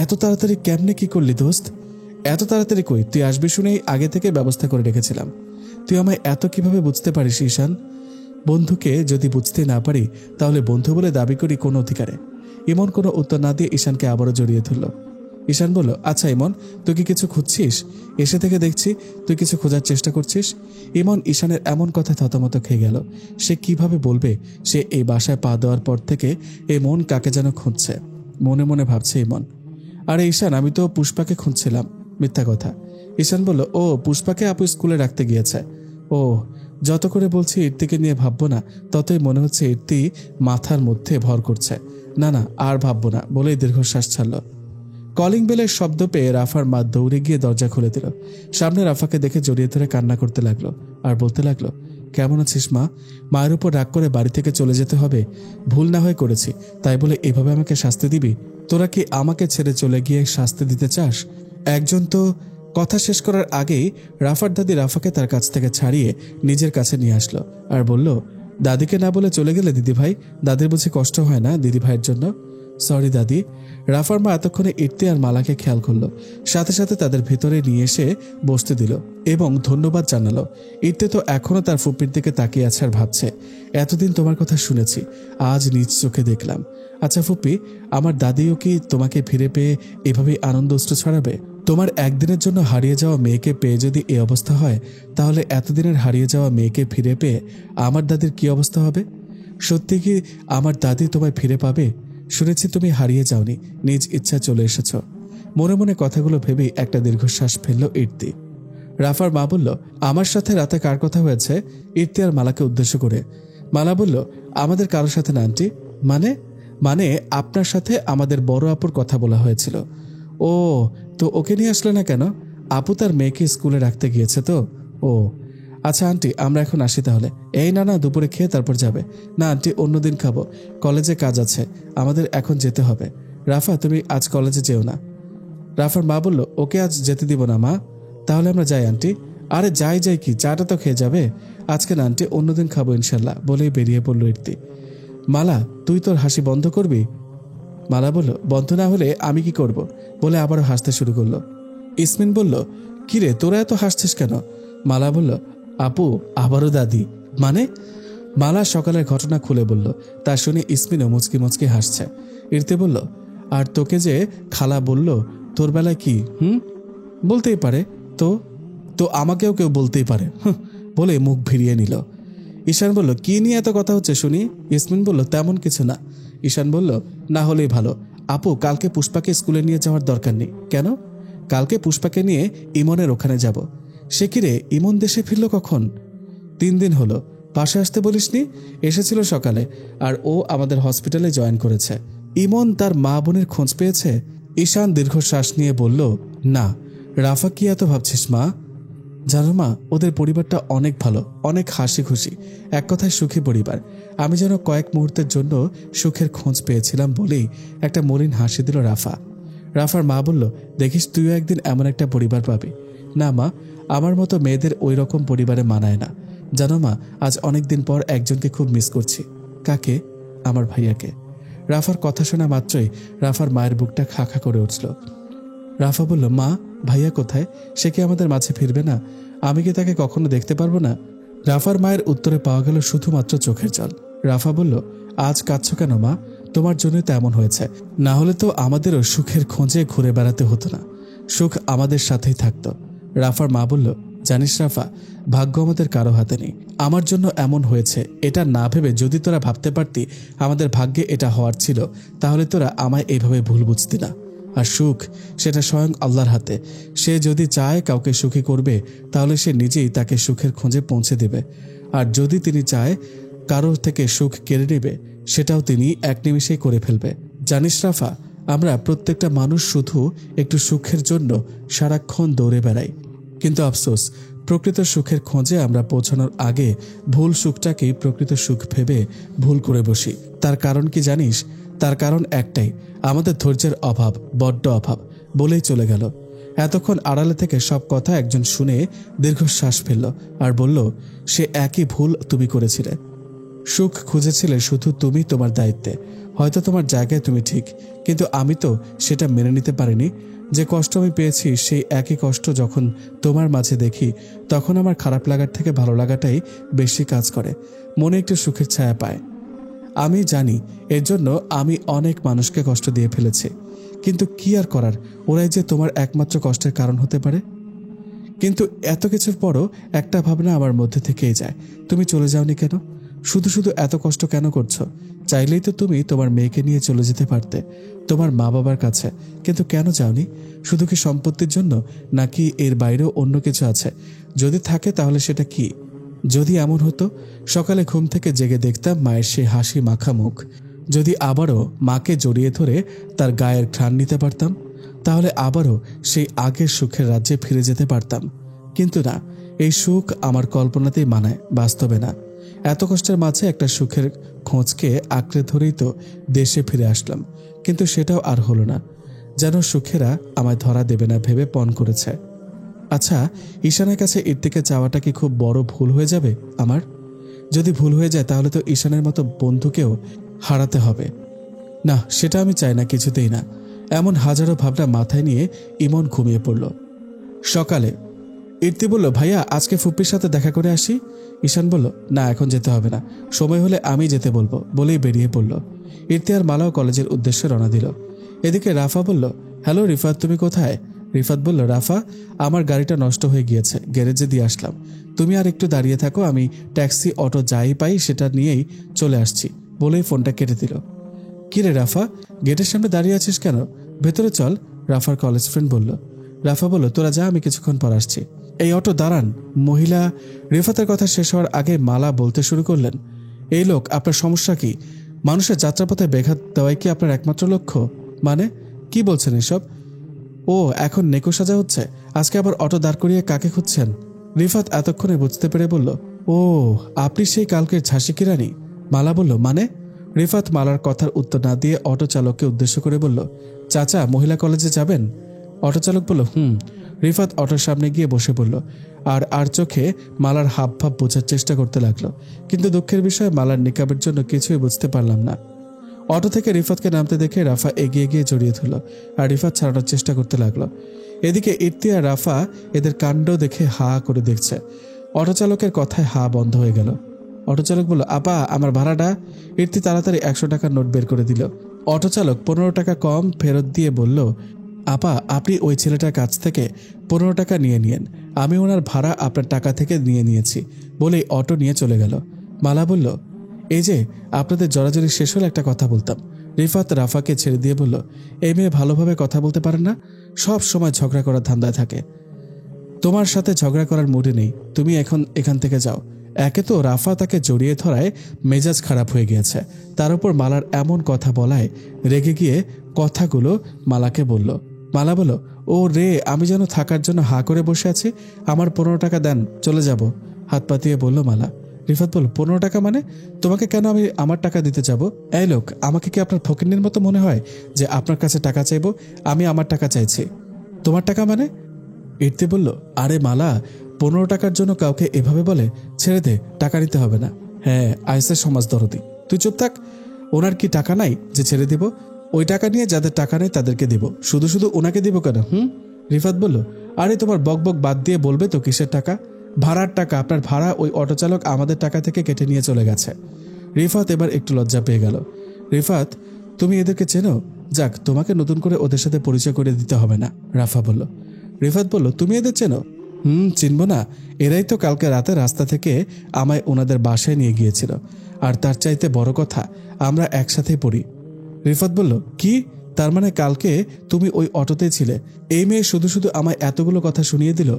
এত তাড়াতাড়ি কেমনে কি করলি দোস্ত? এত তাড়াতাড়ি কই? তুই আসবি শুনেই আগে থেকে ব্যবস্থা করে রেখেছিলাম। তুই আমায় এত কিভাবে বুঝতে পারিস ঈশান? বন্ধুকে যদি বুঝতে না পারি তাহলে বন্ধু বলে দাবি করি কোন অধিকারে? ইমন কোনো উত্তর না দিয়ে ঈশানকে আবারও জড়িয়ে ধরল। ঈশান বলল, আচ্ছা ইমন, তুই কি কিছু খুঁজছিস? এসে থেকে দেখছি তুই কিছু খোঁজার চেষ্টা করছিস। ইমন ঈশানের এমন কথা থতমত খেয়ে গেল। সে কিভাবে বলবে সে এই বাসায় পা দেওয়ার পর থেকে এই মন কাকে যেন খুঁজছে। মনে মনে ভাবছে ইমন, আরে ঈশান, আমি তো পুষ্পাকে খুঁজছিলাম। মিথ্যা কথা। ঈশান বলল, ও পুষ্পাকে আপু স্কুলে রাখতে গিয়েছে। ও, যত করে বলছি ইর্তিকে নিয়ে ভাববো না, ততই মনে হচ্ছে ইর্তি মাথার মধ্যে ভর করছে। না না, আর ভাববো না, বলেই দীর্ঘশ্বাস ছাড়ল। কলিং বেলের শব্দ পেয়ে রাফার মা দৌড়ে গিয়ে দরজা খুলে দিল। সামনে রাফাকে দেখে জড়িয়ে ধরে কান্না করতে লাগলো আর বলতে লাগলো, কেমন আছিস মা? মায়ের উপর রাগ করে বাড়ি থেকে চলে যেতে হবে? ভুল না হয়ে করেছি, তাই বলে এভাবে আমাকে শাস্তি দিবি? তোরা কি আমাকে ছেড়ে চলে গিয়ে শাস্তি দিতে চাস? একজন তো। কথা শেষ করার আগেই রাফার দাদি রাফাকে তার কাছ থেকে ছাড়িয়ে নিজের কাছে নিয়ে আসলো আর বলল, দাদিকে না বলে চলে গেলে দিদিভাই? দাদির বুঝি কষ্ট হয় না দিদিভাইয়ের জন্য? সরি দাদি। রাফার মা এতক্ষণে ইর্তি আর মালাকে খেয়াল করলো, সাথে সাথে তাদের ভেতরে নিয়ে এসে বসতে দিল এবং ধন্যবাদ জানালো। ইর্তি তো এখনো তার ফুপির দিকে তাকিয়ে আছে আর ভাবছে, এতদিন তোমার কথা শুনেছি, আজ নিজ চোখে দেখলাম। আচ্ছা ফুপি, আমার দাদিও কি তোমাকে ফিরে পেয়ে এভাবেই আনন্দ অশ্রু ছড়াবে? তোমার একদিনের জন্য হারিয়ে যাওয়া মেয়েকে পেয়ে যদি এই অবস্থা হয়, তাহলে এতদিনের হারিয়ে যাওয়া মেয়েকে ফিরে পেয়ে আমার দাদির কি অবস্থা হবে? সত্যি কি আমার দাদি তোমায় ফিরে পাবে? শুনেছি তুমি হারিয়ে যাওনি, নিজ ইচ্ছা চলে এসেছ। মনে মনে কথাগুলো ভেবেই একটা দীর্ঘশ্বাস ফেলল ইর্তি। রাফার মা বলল, আমার সাথে রাতে কার কথা হয়েছে? ইর্তি আর মালাকে উদ্দেশ্য করে। মালা বলল, আমাদের কারোর সাথে না আন্টি। মানে? মানে আপনার সাথে আমাদের বড় আপুর কথা বলা হয়েছিল। ও, তো ওকে নিয়ে আসলে না কেন? আপু তার মেয়েকে স্কুলে রাখতে গিয়েছে তো। ও আচ্ছা আন্টি, আমরা এখন আসি তাহলে। এই না না, দুপুরে খেয়ে তারপর যাবে। না আন্টি, অন্যদিন খাবো, কলেজে কাজ আছে, আমাদের এখন যেতে হবে। রাফা, তুমি আজ কলেজে যেও না। রাফার মা বলল, ওকে আজ যেতে দিব না মা। তাহলে আমরা যাই আন্টি। আরে যাই যাই কি, চাটা তো খেয়ে যাবে। আজকে না আন্টি, অন্যদিন খাবো ইনশাল্লাহ, বলেই বেরিয়ে পড়ল ইর্তি। মালা, তুই তোর হাসি বন্ধ করবি? মালা বলল, বন্ধ না হলে আমি কি করব? বলে আবারও হাসতে শুরু করলো। ইসমিন বলল, কিরে তোরা এত হাসছিস কেন? মালা বলল, আপু আবারও দাদি? মানে? মালা সকালের ঘটনা খুলে বলল। তা শুনে ইসমিনও মুচকি মুচকি হাসছে। ইর্তি বলল, আর তোকে যে খালা বলল, তোর বেলায় কি? বলতেই পারে। তো তো আমাকেও কেউ বলতেই পারে, বলে মুখ ভিড়িয়ে নিল। ঈশান বলল, কি নিয়ে এত কথা হচ্ছে শুনি? ইসমিন বলল, তেমন কিছু না। ঈশান বলল, না হলেই ভালো। আপু, কালকে পুষ্পাকে স্কুলে নিয়ে যাওয়ার দরকার নেই। কেন? কালকে পুষ্পাকে নিয়ে ইমনের ওখানে যাব। সে কিরে, ইমন দেশে ফিরল কখন? 3 দিন হলো। পাশে আসতে বলিসনি? এসেছিল সকালে, আর ও আমাদের হসপিটালে জয়েন করেছে। ইমন তার মা বোনের খোঁজ পেয়েছে? ঈশান দীর্ঘশ্বাস নিয়ে বলল, না। রাফা, কি এত ভাবছিস মা? জানো মা, ওদের পরিবারটা অনেক ভালো, অনেক হাসি খুশি, এক কথায় সুখী পরিবার। আমি যেন কয়েক মুহূর্তের জন্য সুখের খোঁজ পেয়েছিলাম বলেই একটা মলিন হাসি দিল রাফা। রাফার মা বলল, দেখিস তুইও একদিন এমন একটা পরিবার পাবি। না মা, আমার মতো মেয়েদের ওই রকম পরিবারে মানায় না। জানো মা, আজ অনেক দিন পর একজনকে খুব মিস করছি। কাকে? আমার ভাইয়াকে। রাফার কথা শোনা মাত্রই রাফার মায়ের বুকটা খা খা করে উঠল। রাফা বলল, মা, ভাইয়া কোথায়? সে কি আমাদের মাঝে ফিরবে না? আমি কি তাকে কখনো দেখতে পারবো না? রাফার মায়ের উত্তরে পাওয়া গেল শুধুমাত্র চোখের জল। রাফা বলল, আজ কাঁদছ কেন মা? তোমার জন্যই তো এমন হয়েছে, না হলে তো আমাদেরও সুখের খোঁজে ঘুরে বেড়াতে হতো না, সুখ আমাদের সাথেই থাকতো। রাফার মা বলল, জানিস রাফা, ভাগ্য আমাদের কারো হাতে নেই। আমার জন্য এমন হয়েছে এটা না ভেবে যদি তোরা ভাবতে পারতি আমাদের ভাগ্যে এটা হওয়ার ছিল, তাহলে তোরা আমায় এইভাবে ভুল বুঝতি না। আর সুখ, সেটা স্বয়ং আল্লাহর হাতে। সে যদি চায় কাউকে সুখী করবে, তাহলে সে নিজেই তাকে সুখের খোঁজে পৌঁছে দেবে। আর যদি তিনি চায় কারোর থেকে সুখ কেড়ে নেবে, সেটাও তিনি এক নিমিষেই করে ফেলবে। জানিস রাফা, আমরা প্রত্যেকটা মানুষ শুধু একটু সুখের জন্য সারাক্ষণ দৌড়ে বেড়াই, কিন্তু আফসোস, প্রকৃত সুখের খোঁজে আমরা পৌঁছানোর আগে ভুল সুখটাকেই প্রকৃত সুখ ভেবে ভুল করে বসি। তার কারণ কি জানিস? তার কারণ একটাই, আমাদের ধৈর্যের অভাব, বড্ড অভাব। বলেই চলে গেল। এতক্ষণ আড়ালে থেকে সব কথা একজন শুনে দীর্ঘশ্বাস ফেলল আর বলল, সে একই ভুল তুমি করেছিলে। সুখ খুঁজেছিলে শুধু তুমি তোমার দায়িত্বে। হয়তো তোমার জায়গায় তুমি ঠিক, কিন্তু আমি তো সেটা মেনে নিতে পারিনি। যে কষ্ট আমি পেয়েছি সেই একই কষ্ট যখন তোমার মাঝে দেখি, তখন আমার খারাপ লাগার থেকে ভালো লাগাটাই বেশি কাজ করে, মনে একটু সুখের ছায়া পায়। আমি জানি এর জন্য আমি অনেক মানুষকে কষ্ট দিয়ে ফেলেছি, কিন্তু কি আর করার, ওরাই যে তোমার একমাত্র কষ্টের কারণ হতে পারে। কিন্তু এত কিছুর পরও একটা ভাবনা আমার মধ্যে থেকেই যায়, তুমি চলে যাওনি কেন? শুধু শুধু এত কষ্ট কেন করছো? চাইলেই তো তুমি তোমার মেয়েকে নিয়ে চলে যেতে পারতে তোমার মা বাবার কাছে, কিন্তু কেন যাওনি? শুধু কি সম্পত্তির জন্য, নাকি এর বাইরেও অন্য কিছু আছে? যদি থাকে তাহলে সেটা কি? যদি এমন হতো, সকালে ঘুম থেকে জেগে দেখতাম মায়ের সেই হাসি মাখা মুখ। যদি আবারও মাকে জড়িয়ে ধরে তার গায়ের ঘ্রাণ নিতে পারতাম, তাহলে আবারও সেই আগের সুখের রাজ্যে ফিরে যেতে পারতাম। কিন্তু না, এই সুখ আমার কল্পনাতেই মানায়, বাস্তবে না। এত কষ্টের মাঝে একটা সুখের খোঁজকে আঁকড়ে ধরেই তো দেশে ফিরে আসলাম, কিন্তু সেটাও আর হলো না। যেন সুখেরা আমায় ধরা দেবে না ভেবে পণ করেছে। আচ্ছা, ঈশানের কাছে ইর্তিকে চাওয়াটা কি খুব বড় ভুল হয়ে যাবে আমার? যদি ভুল হয়ে যায় তাহলে তো ঈশানের মতো বন্ধুকেও হারাতে হবে। না, সেটা আমি চাই না, কিছুতেই না। এমন হাজারো ভাবনা মাথায় নিয়ে ইমন ঘুমিয়ে পড়ল। সকালে ইর্তি বলল, ভাইয়া আজকে ফুপ্পির সাথে দেখা করে আসি। ঈশান বলল, না, এখন যেতে হবে না, সময় হলে আমি যেতে বলবো, বলেই বেরিয়ে পড়ল। ইর্তি আর মালাও কলেজের উদ্দেশ্যে রওনা দিল। এদিকে রাফা বলল, হ্যালো রিফাত, তুমি কোথায়? রিফাত বলল, রাফা, আমার গাড়িটা নষ্ট হয়ে গিয়েছে, গ্যারেজে দিয়ে আসলাম। তুমি আর একটু দাঁড়িয়ে থাকো, আমি ট্যাক্সি অটো যাই পাই সেটা নিয়েই চলে আসছি, বলেই ফোনটা কেটে দিল। কিরে রাফা, গেটের সামনে দাঁড়িয়ে আছিস কেন? ভেতরে চল, রাফার কলেজ ফ্রেন্ড বলল। রাফা বলল, তোরা যা, আমি কিছুক্ষণ পর আসছি। এই অটো দাঁড়ান। মহিলা রিফাতের কথা শেষ হওয়ার আগে মালা বলতে শুরু করলেন, এই লোক, আপনার সমস্যা কি? মানুষের যাত্রাপথে ব্যাঘাত দেওয়াই কি আপনার একমাত্র লক্ষ্য? মানে কি বলছেন এসব? ও, এখন নেকো সাজা হচ্ছে? আজকে আবার অটো দাঁড় করিয়ে কাকে খুঁজছেন? রিফাত এতক্ষণে বুঝতে পেরে বলল, ও, আপনি সেই কালকের ঝাঁসি কি রানী? মালা বলল, মানে? রিফাত মালার কথার উত্তর না দিয়ে অটো চালককে উদ্দেশ্য করে বলল, চাচা, মহিলা কলেজে যাবেন? অটো চালক বলল, হুম। রিফাত অটোর সামনে গিয়ে বসে পড়ল আর চোখে মালার হাব ভাব বোঝার চেষ্টা করতে লাগলো, কিন্তু দুঃখের বিষয় মালার নিকাবের জন্য কিছুই বুঝতে পারলাম না। অটো থেকে রিফাতকে নামতে দেখে রাফা এগিয়ে গিয়ে জড়িয়ে ধরল আর রিফাত ছাড়ানোর চেষ্টা করতে লাগলো। এদিকে ইর্তি আর রাফা এদের কাণ্ড দেখে হা করে দেখছে। অটো চালকের কথায় হা বন্ধ হয়ে গেল। অটো চালক বলল, আপা, আমার ভাড়াটা? ইর্তি তাড়াতাড়ি 100 টাকার নোট বের করে দিল। অটো চালক 15 টাকা কম ফেরত দিয়ে বলল, আপা, আপনি ওই ছেলেটার কাছ থেকে 15 টাকা নিয়ে নিয়েন, আমি ওনার ভাড়া আপনার টাকা থেকে নিয়ে নিয়েছি, বলেই অটো নিয়ে চলে গেল। মালা বলল, এই যে আপনাদের জড়াজড়ি শেষ হলে একটা কথা বলতাম। রিফাত রাফাকে ছেড়ে দিয়ে বলল, এই মেয়ে ভালোভাবে কথা বলতে পারে না, সব সময় ঝগড়া করার ধান্দায় থাকে। তোমার সাথে ঝগড়া করার মুডে নেই, তুমি এখন এখান থেকে যাও। একে তো রাফা তাকে জড়িয়ে ধরায় মেজাজ খারাপ হয়ে গিয়েছে, তার উপর মালার এমন কথা বলায় রেগে গিয়ে কথাগুলো মালাকে বলল। মালা বলল, ও রে, আমি যেন থাকার জন্য হা করে বসে আছি, আমার 15 টাকা দেন, চলে যাব, হাত পাতিয়ে বলল মালা। রিফাত বলল, 15 টাকা মানে? তোমাকে কেন আমি আমার টাকা দিতে যাব? এই লোক, আমাকে কি আপনার ফকিন্নির মতো মনে হয় যে আপনার কাছে টাকা চাইবো? আমি আমার টাকা চাইছি। তোমার টাকা মানে? ইর্তি বলল, আরে মালা, 15 টাকার জন্য কাউকে এভাবে বলে? ছেড়ে দে, টাকা নিতে হবে না। হ্যাঁ, আইসের সমাজ দরদি, তুই চুপ থাক। ওনার কি টাকা নাই যে ছেড়ে দিব? ওই টাকা নিয়ে যাদের টাকা নেই তাদেরকে দিব, শুধু শুধু ওনাকে দিব কেন? রিফাত বলল, আরে তোমার বক বক বাদ দিয়ে বলবে তো কিসের টাকা? ভাড়ার টাকা। আপনার ভাড়া ওই অটো চালক আমাদের টাকা থেকে কেটে নিয়ে চলে গেছে। রিফাত এবার একটু লজ্জা পেয়ে গেল। রিফাত, তুমি এদেরকে চেনো? যাক, তোমাকে নতুন করে ওদের সাথে পরিচয় করে দিতে হবে না, রাফা বলল। রিফাত বলল, তুমি এদের চেনো? চিনব না? এরাই তো কালকে রাতে রাস্তা থেকে আমায় ওনাদের বাসায় নিয়ে গিয়েছিল। আর তার চাইতে বড় কথা, আমরা একসাথেই পড়ি। রিফাত বলল, কি? তার মানে কালকে তুমি ওই অটোতেই ছিলে? এই মেয়ে শুধু শুধু আমায় এতগুলো কথা শুনিয়ে দিল।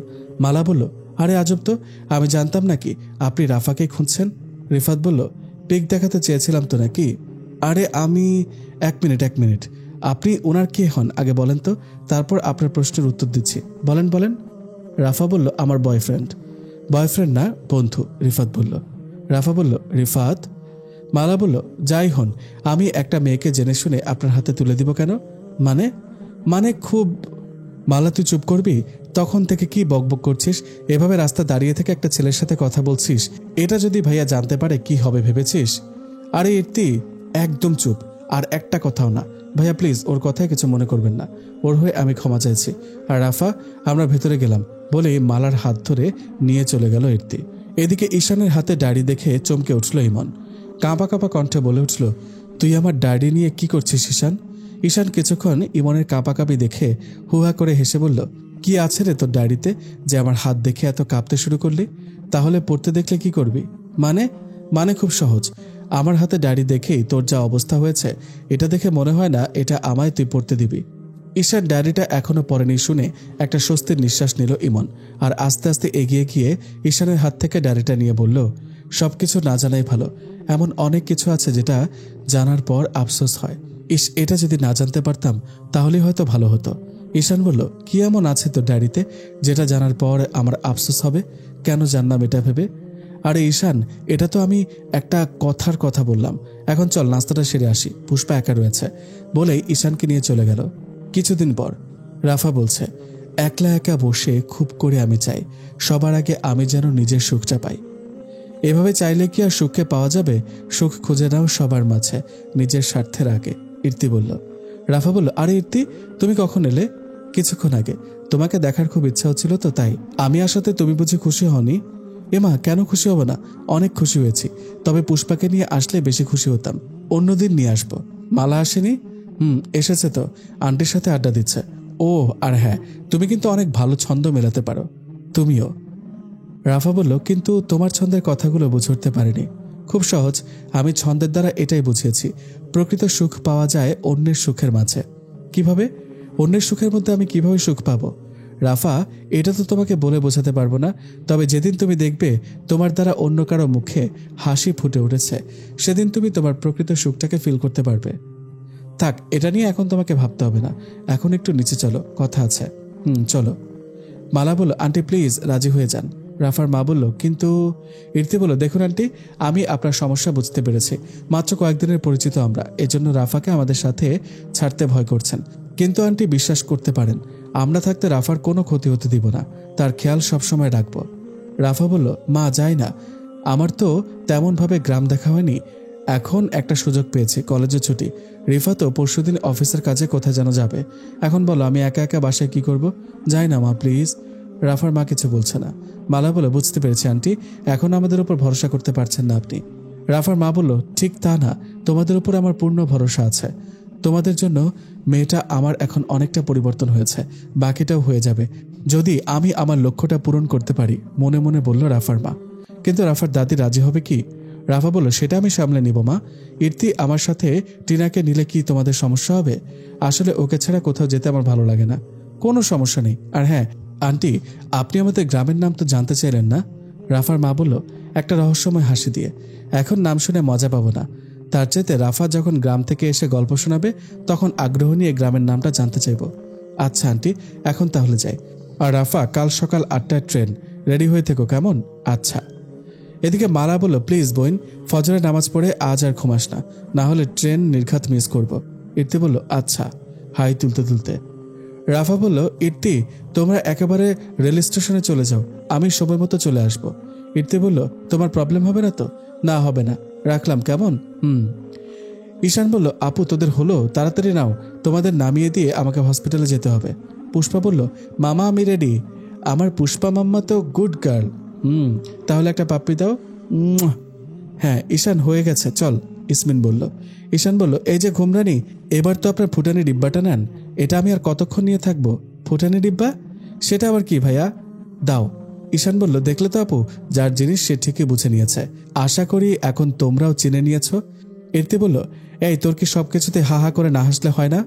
মালা বলল, আরে আজব তো, আমি জানতাম নাকি আপনি রাফাকে খুঁজছেন? রিফাত বলল, পিক দেখাতে চেয়েছিলাম তো নাকি? আরে আমি এক মিনিট, আপনি ওনার কে হন আগে বলেন তো, তারপর আপনার প্রশ্নের উত্তর দিচ্ছি। বলেন। রাফা বলল, আমার বয়ফ্রেন্ড। বয়ফ্রেন্ড না, বন্ধু, রিফাত বলল। রাফা বলল, রিফাত? মালা বলল, যাই হন, আমি একটা মেয়েকে জেনে শুনে আপনার হাতে তুলে দিব কেন? মানে খুব। মালা, তুই চুপ করবি? তখন থেকে কি বকবক করছিস? এভাবে রাস্তা দাঁড়িয়ে থেকে একটা ছেলের সাথে কথা বলছিস, এটা যদি ভাইয়া জানতে পারে কি হবে ভেবেছিস? আরে ইর্তি, একদম চুপ, আর একটা কথাও না। ভাইয়া প্লিজ, ওর কথায় কিছু মনে করবেন না, ওর হয়ে আমি ক্ষমা চাইছি। আর রাফা, আমরা ভেতরে গেলাম বলেই মালার হাত ধরে নিয়ে চলে গেল ইর্তি। এদিকে ঈশানের হাতে ডায়েরি দেখে চমকে উঠল ইমন। কাঁপা কাঁপা কণ্ঠে বলে উঠল, তুই আমার ডায়েরি নিয়ে কি করছিস ঈশান? ঈশান কিছুক্ষণ ইমনের কাঁপাকাঁপি দেখে হুহা করে হেসে বলল, কি আছে রে তোর ডায়েরিতে যে আমার হাত দেখে এত কাঁপতে শুরু করলি? তাহলে পড়তে দেখলে কি করবি? মানে খুব সহজ। আমার হাতে ডায়েরি দেখেই তোর যা অবস্থা হয়েছে, এটা দেখে মনে হয় না এটা আমায় তুই পড়তে দিবি। ঈশান ডায়েরিটা এখনো পড়েনি শুনে একটা স্বস্তির নিঃশ্বাস নিল ইমন, আর আস্তে আস্তে এগিয়ে গিয়ে ঈশানের হাত থেকে ডায়েরিটা নিয়ে বলল, সবকিছু না জানাই ভালো। এমন অনেক কিছু আছে যেটা জানার পর আফসোস হয়। এটা যদি না জানতে পারতাম তাহলে হয়তো ভালো হতো। ঈশান বলল, কি এমন আছে তোর ডায়েরিতে যেটা জানার পর আমার আফসোস হবে? কেন জানলাম এটা ভেবে? আরে ঈশান, এটা তো আমি একটা কথার কথা বললাম। এখন চল নাস্তাটা সেরে আসি, পুষ্পা একা রয়েছে, বলেই ঈশানকে নিয়ে চলে গেল। কিছুদিন পর রাফা বলছে, একলা একা বসে খুব করে আমি চাই সবার আগে আমি যেন নিজের সুখটা পাই। এভাবে চাইলে কি আর সুখকে পাওয়া যাবে? সুখ খুঁজে নাও সবার মাঝে, নিজের স্বার্থের আগে, ইর্তি বলল। রাফা বলল, আরে ইর্তি, তুমি কখন এলে? কিছুক্ষণ আগে। তোমাকে দেখার খুব ইচ্ছা হচ্ছিল তো তাই। আমি আসাতে তুমি বুঝি খুশি হওনি? এমা, কেন খুশি হব না? অনেক খুশি হয়েছি, তবে পুষ্পাকে নিয়ে আসলে বেশি খুশি হতাম। অন্যদিন নিয়ে আসবো। মালা আসেনি? এসেছে তো, আন্টির সাথে আড্ডা দিচ্ছে। ও, আর হ্যাঁ, তুমি কিন্তু অনেক ভালো ছন্দ মেলাতে পারো। তুমিও। রাফা বলল, কিন্তু তোমার ছন্দের কথাগুলো বুঝে উঠতে পারিনি। খুব সহজ, আমি ছন্দের দ্বারা এটাই বুঝিয়েছি, প্রকৃত সুখ পাওয়া যায় অন্যের সুখের মাঝে। কিভাবে? অন্যের সুখের মধ্যে আমি কিভাবে সুখ পাবো? রাফা, এটা তো তোমাকে বলে বোঝাতে পারবো না, তবে যেদিন তুমি দেখবে তোমার দ্বারা অন্য কারো মুখে হাসি ফুটে উঠেছে, সেদিন তুমি তোমার প্রকৃত সুখটাকে ফিল করতে পারবে। থাক, এটা নিয়ে এখন তোমাকে ভাবতে হবে না, এখন একটু নিচে চলো, কথা আছে। চলো। মালা বলল, আন্টি প্লিজ রাজি হয়ে যান। রাফার মা বলল, কিন্তু। ইর্তি বলল, দেখুন আন্টি, আমি আপনার সমস্যা বুঝতে পেরেছি। মাত্র কয়েকদিনের পরিচিত আমরা, এজন্য রাফাকে আমাদের সাথে ছাড়তে ভয় করছেন। কিন্তু আন্টি বিশ্বাস করতে পারেন, আমরা থাকতে রাফার কোনো ক্ষতি হতে দিব না, তার খেয়াল সবসময় রাখবো। রাফা বলল, মা যাই না, আমার তো তেমনভাবে গ্রাম দেখা হয়নি, এখন একটা সুযোগ পেয়েছি, কলেজে ছুটি। রিফা তো পরশুদিন অফিসের কাজে কোথায় যেন যাবে। এখন বলো আমি একা একা বাসায় কি করব? যাই না মা, প্লিজ। রাফার মা কিছু বলছে না। মালা বলে, বুঝতে পেরেছি আন্টি, এখন আমাদের উপর ভরসা করতে পারছেন না আপনি। রাফার মা বলল, ঠিক তা না, তোমাদের উপর আমার পূর্ণ ভরসা আছে। তোমাদের জন্য মেয়েটা আমার এখন অনেকটা পরিবর্তন হয়েছে, বাকিটাও হয়ে যাবে যদি আমি আমার লক্ষ্যটা পূরণ করতে পারি, মনে মনে বলল রাফার মা। কিন্তু রাফার দাদি রাজি হবে কি? রাফা বলল, সেটা আমি সামলে নিব মা। ইর্তি আমার সাথে টিনাকে নিলে কি তোমাদের সমস্যা হবে? আসলে ওকে ছাড়া কোথাও যেতে আমার ভালো লাগে না। কোনো সমস্যা নেই। আর হ্যাঁ আন্টি, আপনি আমাদের গ্রামের নাম তো জানতে চাইলেন না? রাফার মা বলল একটা রহস্যময় হাসি দিয়ে, এখন নাম শুনে মজা পাবো না, তার চাইতে রাফা যখন গ্রাম থেকে এসে গল্প শোনাবে তখন আগ্রহ নিয়ে গ্রামের নামটা জানতে চাইব। আচ্ছা আন্টি, এখন তাহলে যাই। আর রাফা, কাল সকাল 8টায় ট্রেন, রেডি হয়ে থেকো কেমন? আচ্ছা। এদিকে মালা বলল, প্লিজ বোন, ফজরের নামাজ পড়ে আজ আর ঘুমাস না, না হলে ট্রেন নির্ঘাত মিস করব। ইর্তি বলল, আচ্ছা, হাই তুলতে তুলতে। রাফা বলল, ইর্তি তোমরা একেবারে রেল স্টেশনে চলে যাও, আমি সময় মতো চলে আসব। ইর্তি বলল, তোমার প্রবলেম হবে না তো? না হবে না, রাখলাম কেমন? ঈশান বলল, আপু তোদের হলো, তাড়াতাড়ি নাও, তোমাদের নামিয়ে দিয়ে আমাকে হসপিটালে যেতে হবে। পুষ্পা বলল, মামা আমি রেডি, আমার পুষ্পা মাম্মা তো গুড গার্ল। তাহলে একটা পাপ্পি দাও। হ্যাঁ ঈশান হয়ে গেছে, চল, ইসমিন বলল। ঈশান বলল, এই যে ঘুমরানি, এবার তো আপনার ফুটানি ডিব্বাটা নেন, এটা আমি আর কতক্ষণ নিয়ে থাকবো? ফুটানি ডিব্বা? সেটা আবার কি ভাইয়া? দাও। ঈশান বলল, দেখলে তো আপু, যার জিনিস সে ঠিকই বুঝে নিয়েছে, আশা করি এখন তোমরাও চিনে নিয়েছ। ইর্তি বলল, এই তোর কি সবকিছুতে হা হা করে না হাসলে হয় না?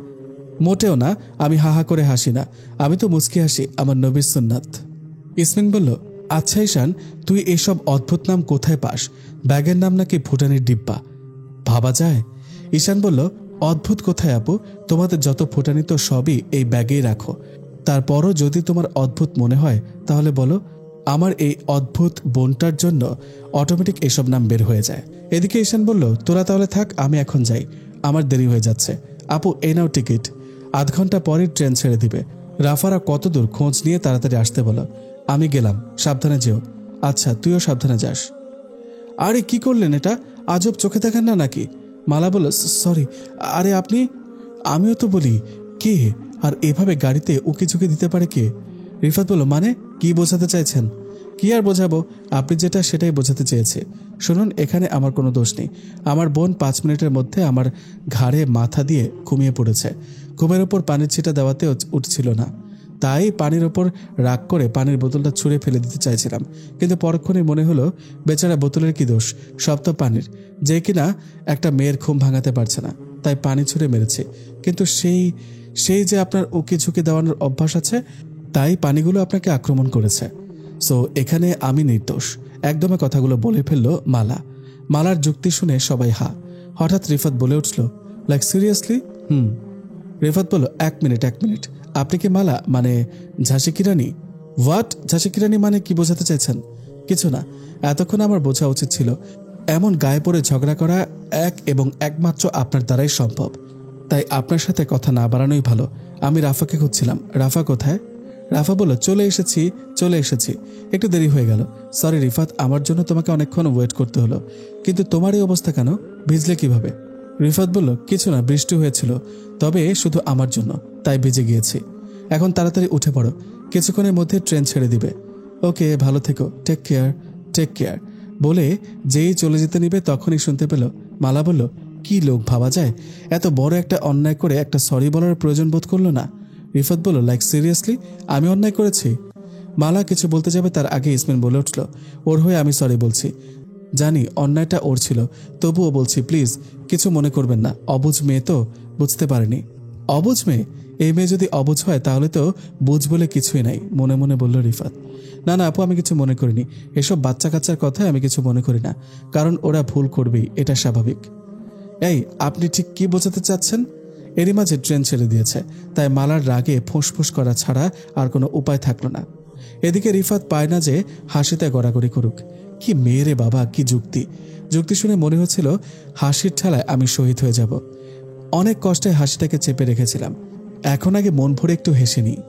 মোটেও না, আমি হা হা করে হাসি না, আমি তো মুচকি হাসি, আমার নবীর সুন্নাত। ইসমিন বলল, আচ্ছা ঈশান, তুই এসব অদ্ভুত নাম কোথায় পাস? ব্যাগের নাম নাকি ফুটানির ডিব্বা, ভাবা যায়? ঈশান বলল, অদ্ভুত কোথায় আপু, তোমাদের যত ফুটানি তো সবই এই ব্যাগেই রাখো, তারপরও যদি তোমার অদ্ভুত মনে হয় তাহলে বলো। আমার এই অদ্ভুত বোনটার জন্য অটোমেটিক এসব নাম বের হয়ে যায়। এদিকে ঈশান বলল, তোরা তাহলে থাক, আমি এখন যাই, আমার দেরি হয়ে যাচ্ছে। আপু এই নাও টিকিট, আধ ঘন্টা পরই ট্রেন ছেড়ে দিবে। রাফারা কত দূর খোঁজ নিয়ে তাড়াতাড়ি আসতে বলো। আমি গেলাম, সাবধানে যেও। আচ্ছা তুইও সাবধানে যাস। আরে কি করলেন এটা, আজব চোখে দেখেন না নাকি? মালা বলল, সরি। আরে আপনি? আমিও তো বলি কে, আর এভাবে গাড়িতে উকি ঝুঁকি দিতে পারে কে? রিফাত বলল, মানে কি বোঝাতে চাইছেন? কি আর বোঝাবো, আপনি যেটা সেটাই বোঝাতে চেয়েছে। শুনুন, এখানে আমার কোনো দোষ নেই, আমার বোন 5 মিনিটের মধ্যে আমার ঘাড়ে মাথা দিয়ে ঘুমিয়ে পড়েছে, ঘুমের ওপর পানির ছিটা দেওয়াতে উঠছিল না, তাই পানির ওপর রাগ করে পানির বোতলটা ছুঁড়ে ফেলে দিতে চাইছিলাম, কিন্তু পরক্ষণে মনে হলো বেচারা বোতলের কি দোষ, সব তো পানির, যে কিনা একটা মেয়ের ঘুম ভাঙাতে পারছে না, তাই পানি ছুঁড়ে মেরেছে। কিন্তু সেই যে আপনার উকি ঝুঁকি দেওয়ানোর অভ্যাস আছে, তাই পানিগুলো আপনাকে আক্রমণ করেছে। সো এখানে আমি নির্দোষ, একদমে কথাগুলো বলে ফেললো মালা। মালার যুক্তি শুনে সবাই হা। হঠাৎ রিফাত বলে উঠল, লাইক সিরিয়াসলি? রিফাত বলল, এক মিনিট, আপনি কি মালা মানে ঝাঁসি কি রানী? হোয়াট? ঝাঁসি কি রানী মানে কি বোঝাতে চাইছেন? কিছু না, এতক্ষণ আমার বোঝা উচিত ছিল, এমন গায়ে পড়ে ঝগড়া করা এক এবং একমাত্র আপনার দ্বারাই সম্ভব, তাই আপনার সাথে কথা না বাড়ানোই ভালো। আমি রাফাকে খুঁজছিলাম, রাফা কোথায়? রাফা বলল, চলে এসেছি, একটু দেরি হয়ে গেল, সরি রিফাত, আমার জন্য তোমাকে অনেকক্ষণ ওয়েট করতে হলো। কিন্তু তোমার এই অবস্থা কেন, ভিজলে কিভাবে? রিফাত বলল, কিছু না, বৃষ্টি হয়েছিল, তবে শুধু আমার জন্য, তাই ভিজে গিয়েছি। এখন তাড়াতাড়ি উঠে পড়ো, কিছুক্ষণের মধ্যে ট্রেন ছেড়ে দিবে। ওকে, ভালো থেকো, টেক কেয়ার বলে যেই চলে যেতে নিবে তখনই শুনতে পেল মালা বলল, কি লোক ভাবা যায়, এত বড় একটা অন্যায় করে একটা সরি বলার প্রয়োজন বোধ করলো না। রিফাত বলল, লাইক সিরিয়াসলি আমি অন্যায় করেছি? মালা কিছু বলতে যাবে তার আগে ইসমিন বলে উঠল, ওর হয়ে আমি সরি বলছি, জানি অন্যায়টা ওর ছিল, তবুও বলছি প্লিজ কিছু মনে করবেন না, অবুঝ মেয়ে তো, বুঝতে পারেনি। অবুঝ মেয়ে? এই মেয়ে যদি অবুঝ হয় তাহলে তো বুঝ বলে কিছুই নাই, মনে মনে বলল রিফাত। না আপু, আমি কিছু মনে করিনি, এসব বাচ্চা কাচ্চার কথায় আমি কিছু মনে করি না, কারণ ওরা ভুল করবেই, এটা স্বাভাবিক। এই আপনি ঠিক কি বোঝাতে চাচ্ছেন? এরই মাঝে ট্রেন ছেড়ে দিয়েছে, তাই মালার রাগে ফোঁসফোঁস করা ছাড়া আর কোনো উপায় থাকলো না। এদিকে রিফাত পায় না যে হাসিতে গড়াগড়ি করুক। কি মেয়েরে বাবা, কি যুক্তি শুনে মনে হচ্ছিল হাসির ঠেলায় আমি শহীদ হয়ে যাব। অনেক কষ্টে হাসিটাকে চেপে রেখেছিলাম, এখন আগে মন ভরে একটু হেসে নিই।